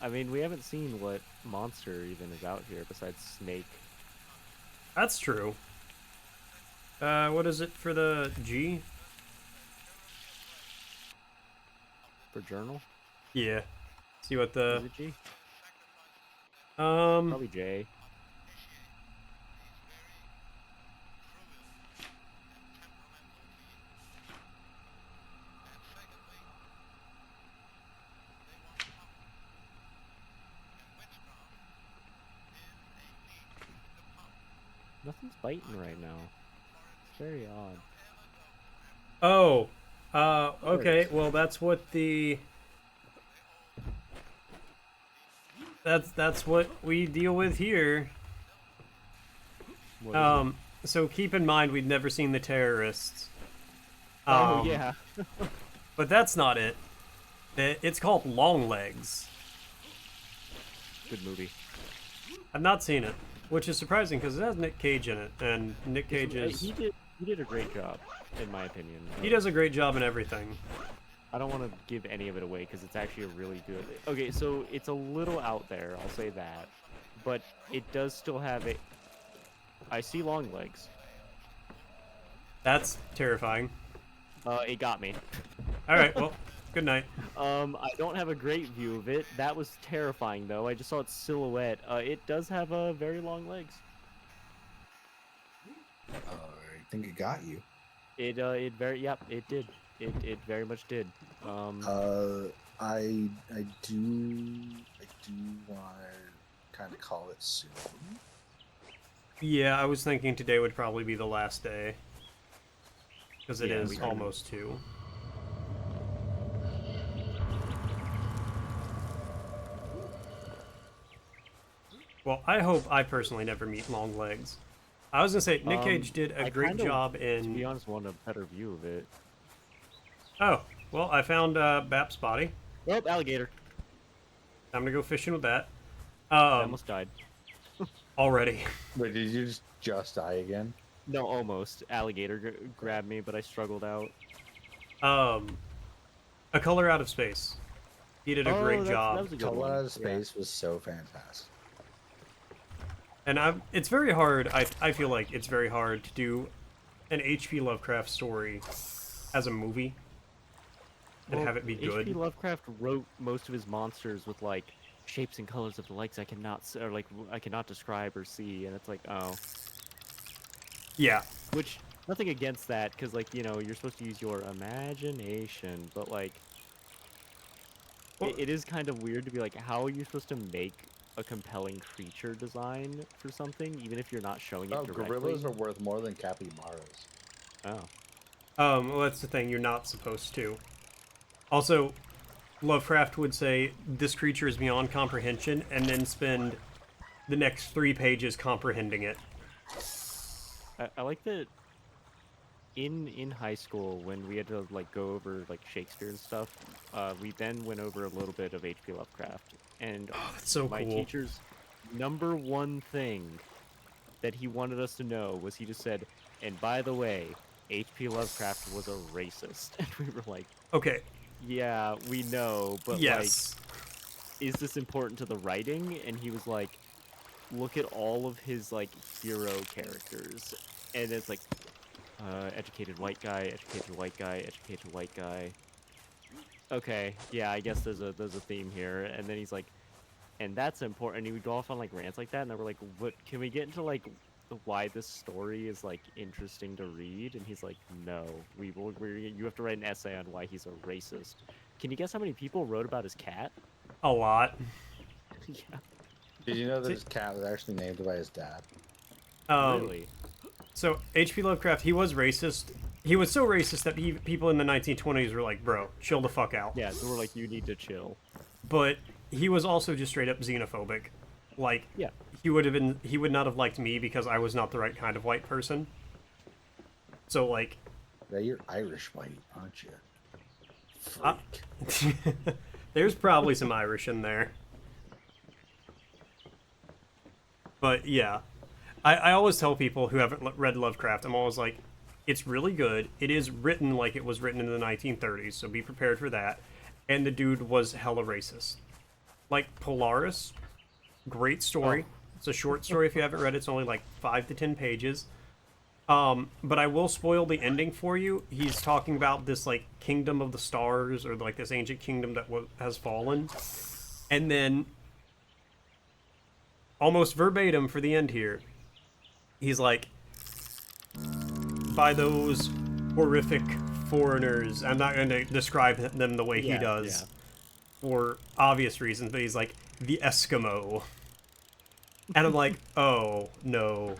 I mean, we haven't seen what monster even is out here besides snake.
That's true. What is it for the G?
For journal?
Yeah. See what the...
Is it G?
Um...
Probably J. Nothing's biting right now. It's very odd.
Oh. Okay,
is.
well, that's what the... That's what we deal with here.
What is it?
So keep in mind we've never seen the terrorists.
Oh, yeah.
But that's not it. It's called Long Legs.
Good movie.
I've not seen it, which is surprising because it has Nick Cage in it, and Nick Cage is...
He did a great job, in my opinion.
He does a great job in everything.
I don't want to give any of it away because it's actually a really good... Okay, so it's a little out there, I'll say that. But it does still have a... I see long legs.
That's terrifying.
It got me.
Alright, well, good night.
I don't have a great view of it. That was terrifying, though. I just saw its silhouette. It does have very long legs.
I think it got you.
It did. It very much did.
I do want to kind of call it soon.
Yeah, I was thinking today would probably be the last day. Because it
Yeah,
is
we can-
almost 2. Well, I hope I personally never meet long legs. I was gonna say, Nick Cage did a
I
great
kinda,
job
to
in...
be honest, want a better view of it.
Oh, well, I found Bap's body.
Oh, alligator.
I'm gonna go fishing with that.
I almost died.
Already.
Wait, did you just die again?
No, almost. Alligator grabbed me, but I struggled out.
A Color Out of Space. He did a great
That
job.
was a good
Color
one.
Out of Space was so fantastic.
And it's very hard, I feel like it's very hard to do an H.P. Lovecraft story as a movie and have it be good.
H.P. Lovecraft wrote most of his monsters with like shapes and colors of the likes I cannot I cannot describe or see, and it's like, oh.
Yeah.
Which, nothing against that, because like, you know, you're supposed to use your imagination, but like,
Well,
it is kind of weird to be like, how are you supposed to make a compelling creature design for something, even if you're not showing it directly?
Gorillas are worth more than capybaras.
Oh.
well, that's the thing, you're not supposed to. Also, Lovecraft would say, this creature is beyond comprehension, and then spend the next 3 pages comprehending it.
I like that in high school when we had to like go over like Shakespeare and stuff, we then went over a little bit of H.P. Lovecraft, and
That's so
my
cool.
teacher's number one thing that he wanted us to know was he just said, and by the way, H.P. Lovecraft was a racist. And we were like,
Okay,
yeah, we know, but
yes.
like, is this important to the writing? And he was like, look at all of his like hero characters, and it's like, educated white guy, educated white guy, educated white guy. Okay, yeah, I guess there's a theme here. And then he's like, and that's important. And he would go off on like rants like that, and then we're like, what? Can we get into like why this story is like interesting to read? And he's like, no, you have to write an essay on why he's a racist. Can you guess how many people wrote about his cat?
A lot.
Yeah.
Did you know that his cat was actually named by his dad?
Really?
So, H.P. Lovecraft, he was racist. He was so racist that people in the 1920s were like, bro, chill the fuck out.
Yeah, so we're like, you need to chill.
But he was also just straight up xenophobic. Like,
Yeah.
he would not have liked me because I was not the right kind of white person. So, like...
Yeah, you're Irish white, aren't you? Freak.
There's probably some Irish in there. But, yeah. I always tell people who haven't read Lovecraft, I'm always like, it's really good. It is written like it was written in the 1930s, so be prepared for that. And the dude was hella racist. Like, Polaris, great story.
Oh.
It's a short story if you haven't read it. It's only like 5 to 10 pages. But I will spoil the ending for you. He's talking about this, like, kingdom of the stars, or, like, this ancient kingdom that has fallen. And then, almost verbatim for the end here, he's like, by those horrific foreigners, I'm not going to describe them the way he does, for obvious reasons, but he's like, the Eskimo. And I'm like, oh, no.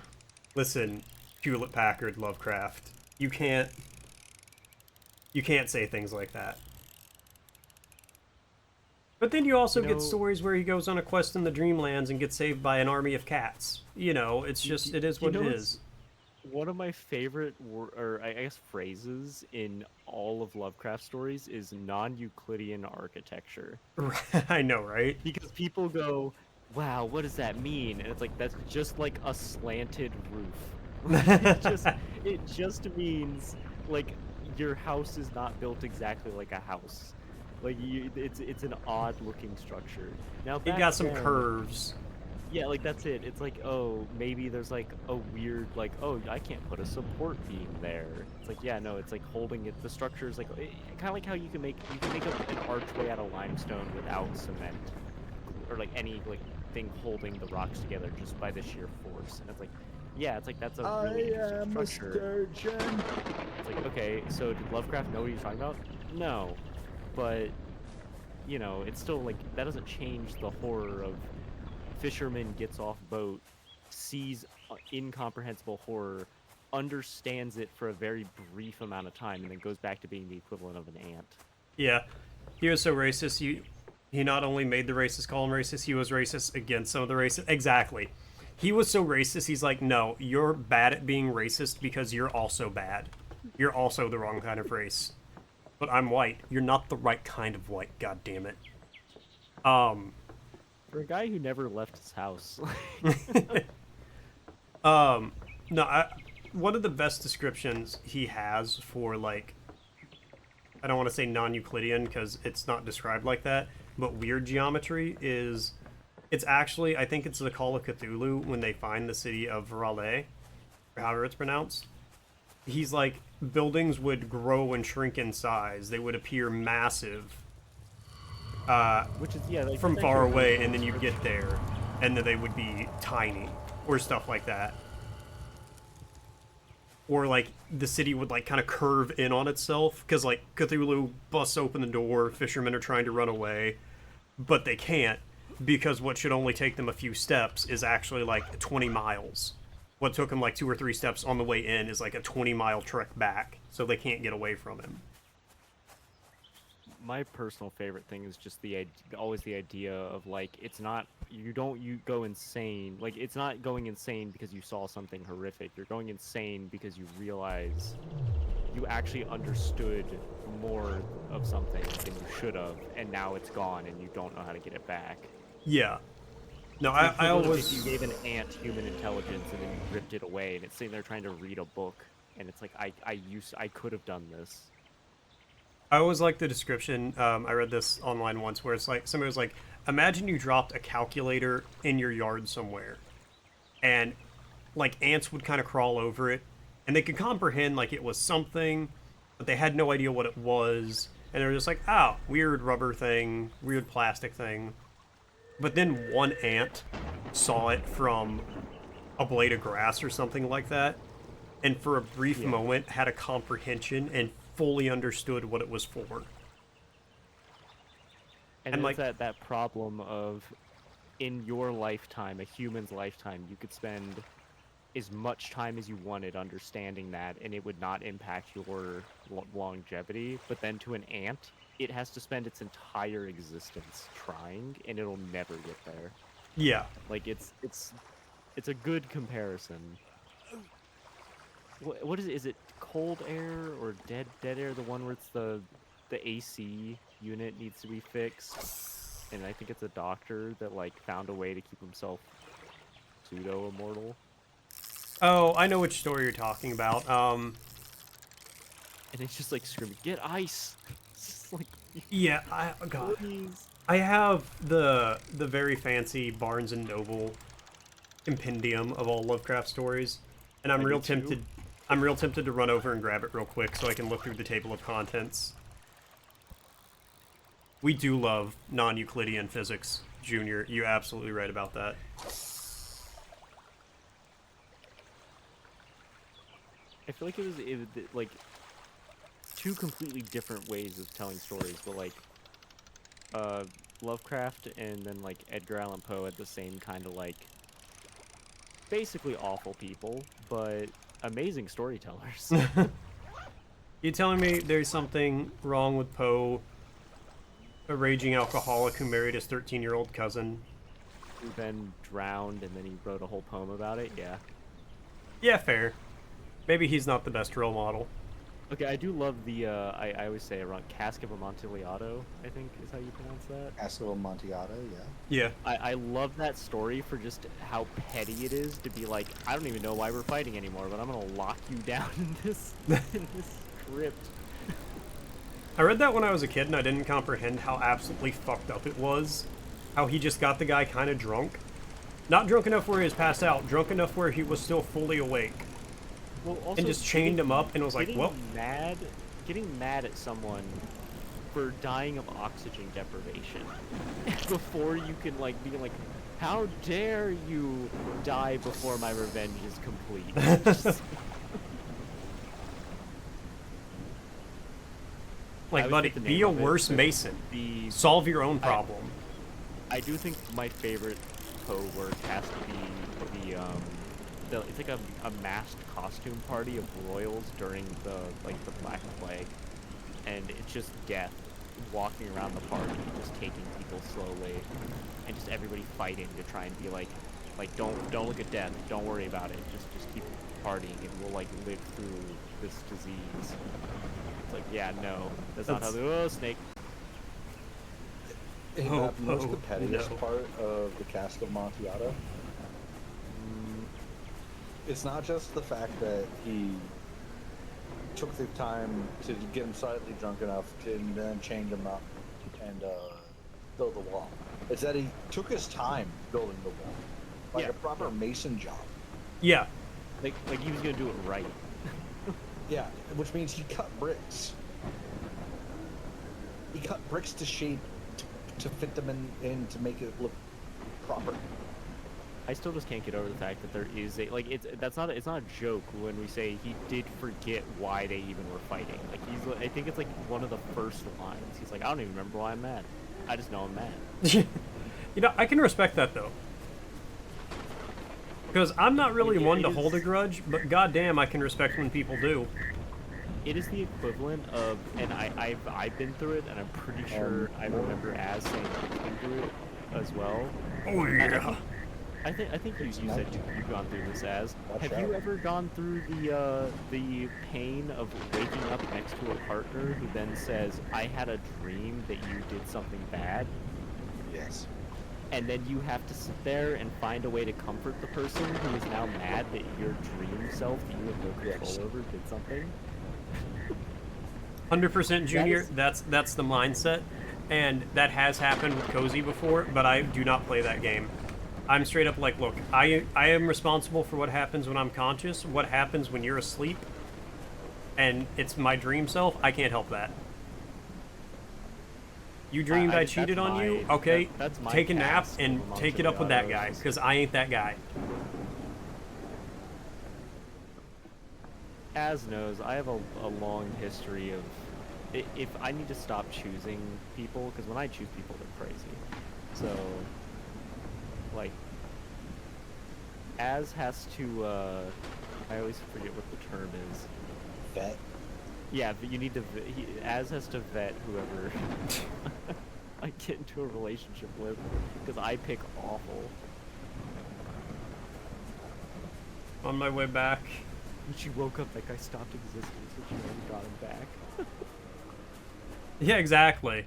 Listen, Hewlett-Packard Lovecraft, you can't say things like that. But then you also get stories where he goes on a quest in the Dreamlands and gets saved by an army of cats. You know, it's just, it is what it is.
One of my favorite, I guess, phrases in all of Lovecraft stories is non-Euclidean architecture.
I know, right?
Because people go, wow, what does that mean? And it's like, that's just like a slanted roof. it just means, like, your house is not built exactly like a house. Like, it's an odd-looking structure. Now,
It got some curves.
Yeah, like, that's it. It's like, oh, maybe there's, like, a weird, like, oh, I can't put a support beam there. It's like, yeah, no, it's, like, holding it. The structure is, like, kind of like how you can make an archway out of limestone without cement. Or, like, any, like, thing holding the rocks together just by the sheer force. And it's like, yeah, it's like, that's a really interesting structure. It's like, okay, so did Lovecraft know what he was talking about? No. But, you know, it's still, like, that doesn't change the horror of fisherman gets off boat, sees incomprehensible horror, understands it for a very brief amount of time, and then goes back to being the equivalent of an ant.
Yeah, he was so racist. He not only made the racist call him racist, he was racist against some of the racist. Exactly. He was so racist. He's like, no, you're bad at being racist because you're also bad. You're also the wrong kind of race. But I'm white. You're not the right kind of white. God damn it.
For a guy who never left his house.
No, one of the best descriptions he has for, like, I don't want to say non-Euclidean because it's not described like that, but weird geometry is, it's actually, I think it's the Call of Cthulhu when they find the city of Raleigh, or however it's pronounced. He's like, buildings would grow and shrink in size. They would appear massive
Which is, yeah, like,
from
that's
far
actually a
away,
really
and then
good
you'd get there, and then they would be tiny, or stuff like that. Or, like, the city would, like, kind of curve in on itself, because, like, Cthulhu busts open the door, fishermen are trying to run away, but they can't, because what should only take them a few steps is actually, like, 20 miles. What took them, like, 2 or 3 steps on the way in is, like, a 20-mile trek back, so they can't get away from him.
My personal favorite thing is just always the idea of, like, it's not, you go insane, like, it's not going insane because you saw something horrific. You're going insane because you realize you actually understood more of something than you should have, and now it's gone and you don't know how to get it back.
Yeah. No,
It's the
I
equivalent of
always...
if you gave an ant human intelligence and then you ripped it away and it's sitting there trying to read a book, and it's like, I could have done this.
I always like the description. I read this online once where it's like, somebody was like, imagine you dropped a calculator in your yard somewhere, and like ants would kind of crawl over it, and they could comprehend like it was something, but they had no idea what it was, and they were just like, oh, weird rubber thing, weird plastic thing. But then one ant saw it from a blade of grass or something like that, and for a brief moment had a comprehension and fully understood what it was for.
And
like
that problem of, in your lifetime, a human's lifetime, you could spend as much time as you wanted understanding that, and it would not impact your longevity. But then to an ant, it has to spend its entire existence trying, and it'll never get there.
Yeah.
Like, it's a good comparison. What is it? Is it cold air or dead air? The one where it's the AC unit needs to be fixed, and I think it's a doctor that like found a way to keep himself pseudo immortal.
Oh, I know which story you're talking about.
And it's just like screaming, "Get ice!" It's just like,
Yeah, God.
please.
I have the very fancy Barnes and Noble compendium of all Lovecraft stories, and I'm real tempted to run over and grab it real quick so I can look through the table of contents. We do love non-Euclidean physics, Junior. You're absolutely right about that.
I feel like it was like two completely different ways of telling stories, but like Lovecraft and then like Edgar Allan Poe had the same kind of like basically awful people, but amazing storytellers.
You telling me there's something wrong with Poe, a raging alcoholic who married his 13-year-old cousin?
Who then drowned and then he wrote a whole poem about it? Yeah.
Yeah, fair. Maybe he's not the best role model.
Okay, I do love the, I always say it wrong, Cask of Amontillado, I think is how you pronounce that.
Cask of Amontillado, yeah.
Yeah.
I love that story for just how petty it is to be like, I don't even know why we're fighting anymore, but I'm gonna lock you down in this crypt.
I read that when I was a kid and I didn't comprehend how absolutely fucked up it was. How he just got the guy kind of drunk. Not drunk enough where he was passed out, drunk enough where he was still fully awake.
Well, also
And just chained him up and was like, well...
Getting mad at someone for dying of oxygen deprivation before you can, like, be like, how dare you die before my revenge is complete?
Like, buddy, be a worse Mason. Solve your own problem.
I do think my favorite co-work has to be it's like a masked costume party of royals during the Black Plague, and it's just death walking around the party, just taking people slowly, and just everybody fighting to try and be like don't look at death, don't worry about it, just keep partying, and we'll like live through this disease. It's like, yeah, no, that's not how they. Oh, snake.
Hey,
Oh,
Matt, you know what's the
oh,
pettiest
no.
part of the Cask of Amontillado? It's not just the fact that he took the time to get him slightly drunk enough to then chain him up and build the wall. It's that he took his time building the wall, like
Yeah.
a proper mason job.
Yeah.
Like he was gonna do it right.
Yeah, which means he cut bricks. He cut bricks to shape to fit them in to make it look proper.
I still just can't get over the fact that there is a it's not a joke when we say he did forget why they even were fighting. Like I think it's like one of the first lines. He's like, I don't even remember why I'm mad. I just know I'm mad.
You know, I can respect that though. Because I'm not really one to hold a grudge, but goddamn, I can respect when people do.
It is the equivalent of, and I've been through it, and I'm pretty sure I remember as saying I've been through it as well.
Oh yeah.
I think you said you've gone through this as.
Watch
Have you
out.
ever gone through the pain of waking up next to a partner who then says, I had a dream that you did something bad?
Yes.
And then you have to sit there and find a way to comfort the person who is now mad that your dream self that you have no control
Yes.
over did something?
100% Junior,
is-
that's the mindset, and that has happened with Cozy before, but I do not play that game. I'm straight up like, look, I am responsible for what happens when I'm conscious. What happens when you're asleep, and it's my dream self, I can't help that. You dreamed I cheated on you? Okay,
that's my
take a nap
cast
and
of
take it up with that guy,
Amontillado.
because I ain't that guy.
As knows, I have a long history of if I need to stop choosing people, because when I choose people, they're crazy. So, like, Az has to, I always forget what the term is.
Vet.
Yeah, but you need to, Az has to vet whoever I get into a relationship with, because I pick awful.
On my way back.
When she woke up, that guy stopped existing, so she already got him back.
Yeah, exactly.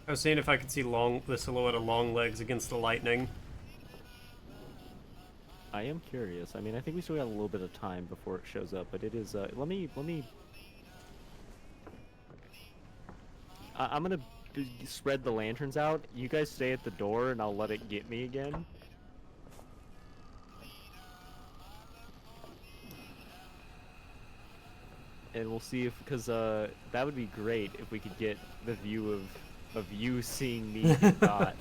I was seeing if I could see the silhouette of long legs against the lightning.
I am curious. I mean, I think we still got a little bit of time before it shows up, but it is, let me, I'm gonna spread the lanterns out. You guys stay at the door, and I'll let it get me again. And we'll see if, because, that would be great if we could get the view of you seeing me get got.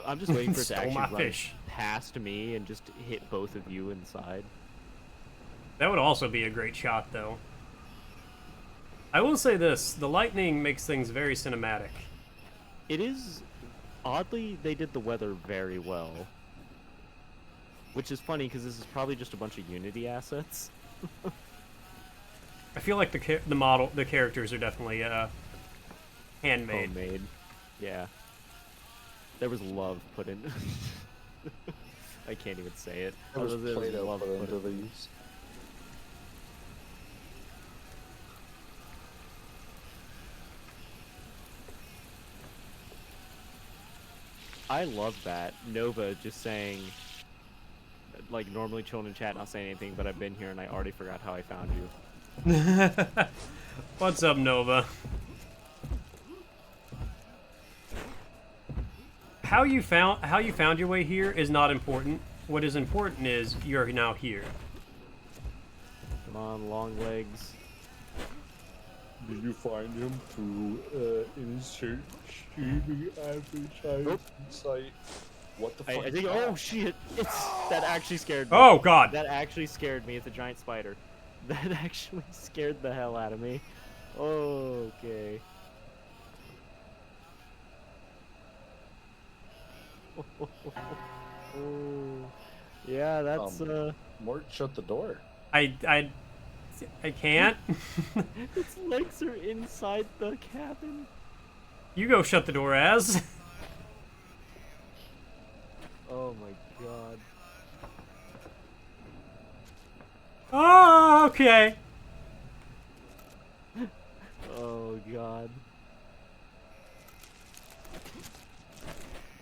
I'm just waiting for it to
Stole
actually
my
run
fish.
past me and just hit both of you inside.
That would also be a great shot, though. I will say this, the lightning makes things very cinematic.
It is, oddly, they did the weather very well. Which is funny, because this is probably just a bunch of Unity assets.
I feel like the characters are definitely handmade.
Homemade. Yeah. There was love put in. I can't even say it.
There was
There
Play-Doh
love
put
put
into
in.
these.
I love that. Nova just saying, like, normally chilling in chat, not saying anything, but I've been here and I already forgot how I found you.
What's up, Nova? How you found your way here is not important. What is important is you're now here.
Come on, long legs.
Did you find him through in his streaming advertising site? What the fuck?
I think. Oh shit! That actually scared me.
Oh god.
That actually scared me. It's a giant spider. That actually scared the hell out of me. Okay. Oh, yeah, that's
Mort, shut the door.
I can't.
its legs are inside the cabin.
You go shut the door, Az.
Oh my god.
Oh, okay.
Oh god.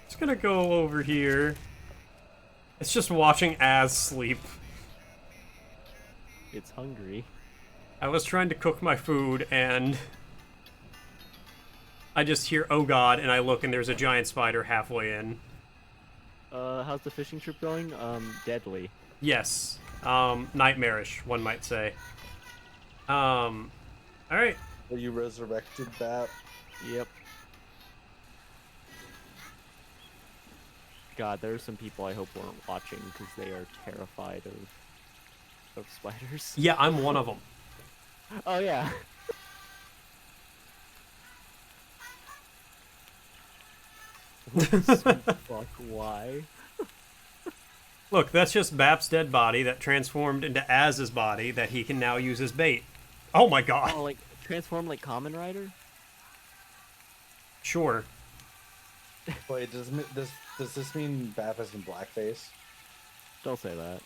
Just gonna go over here. It's just watching Az sleep.
It's hungry.
I was trying to cook my food and I just hear oh god and I look and there's a giant spider halfway in.
How's the fishing trip going? Deadly.
Yes. Nightmarish, one might say. Alright.
Are you resurrected, Bat?
Yep. God, there are some people I hope weren't watching because they are terrified of spiders.
Yeah, I'm one of them.
Oh yeah. Sweet fuck, why?
Look, that's just Bap's dead body that transformed into Az's body that he can now use as bait. Oh my god.
Oh, like transform like Kamen Rider?
Sure.
Wait, does this mean Bap is in blackface?
Don't say that.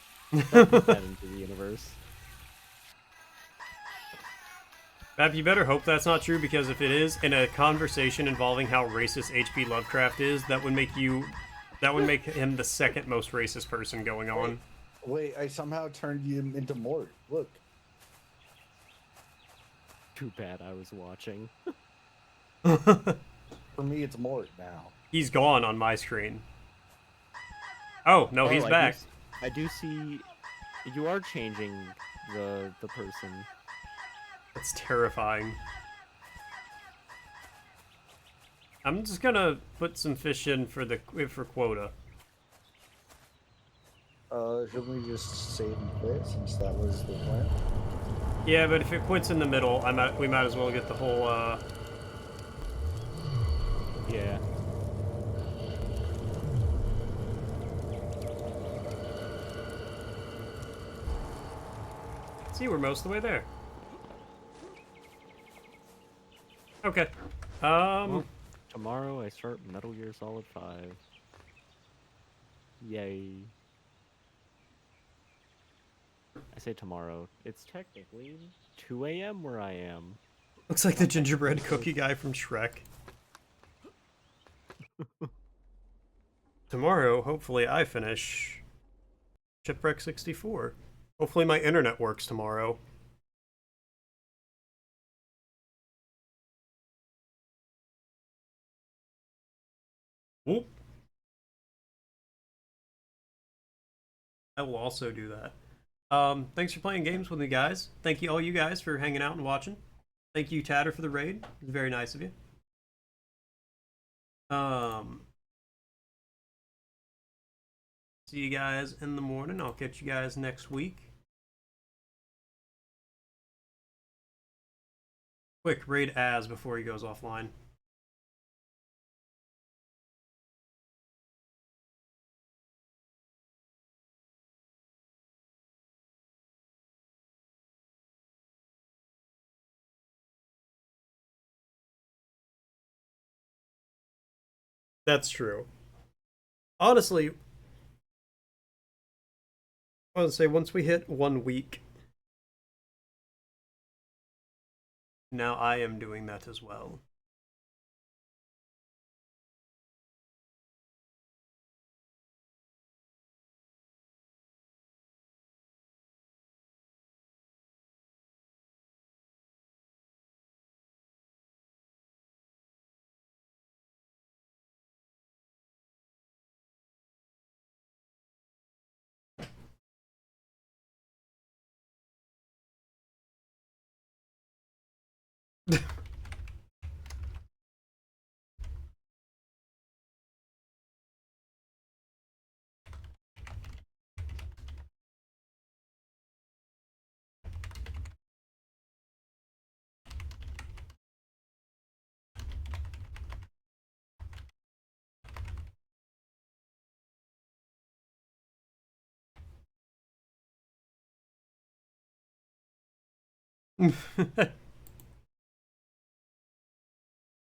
Don't put that into the universe.
Bap, you better hope that's not true, because if it is, in a conversation involving how racist H.P. Lovecraft is, that would make him the second most racist person going on.
Wait, I somehow turned him into Mort. Look.
Too bad I was watching.
For me, it's Mort now.
He's gone on my screen. Oh, no, he's back.
I do see you are changing the person.
That's terrifying. I'm just gonna put some fish in for quota.
Should we just save and quit since that was the plan?
Yeah, but if it quits in the middle, we might as well get the whole,
Yeah.
See, we're most of the way there. Okay.
Well, tomorrow I start Metal Gear Solid 5. Yay. I say tomorrow. It's technically 2 a.m. where I am.
Looks like the gingerbread cookie guy from Shrek. Tomorrow, hopefully I finish Shipwreck 64. Hopefully my internet works tomorrow. Whoop. I will also do that. Thanks for playing games with me, guys. Thank you, all you guys, for hanging out and watching. Thank you, Tatter, for the raid. It was very nice of you. See you guys in the morning. I'll catch you guys next week. Quick raid Az before he goes offline. That's true. Honestly, I would say once we hit 1 week, now I am doing that as well.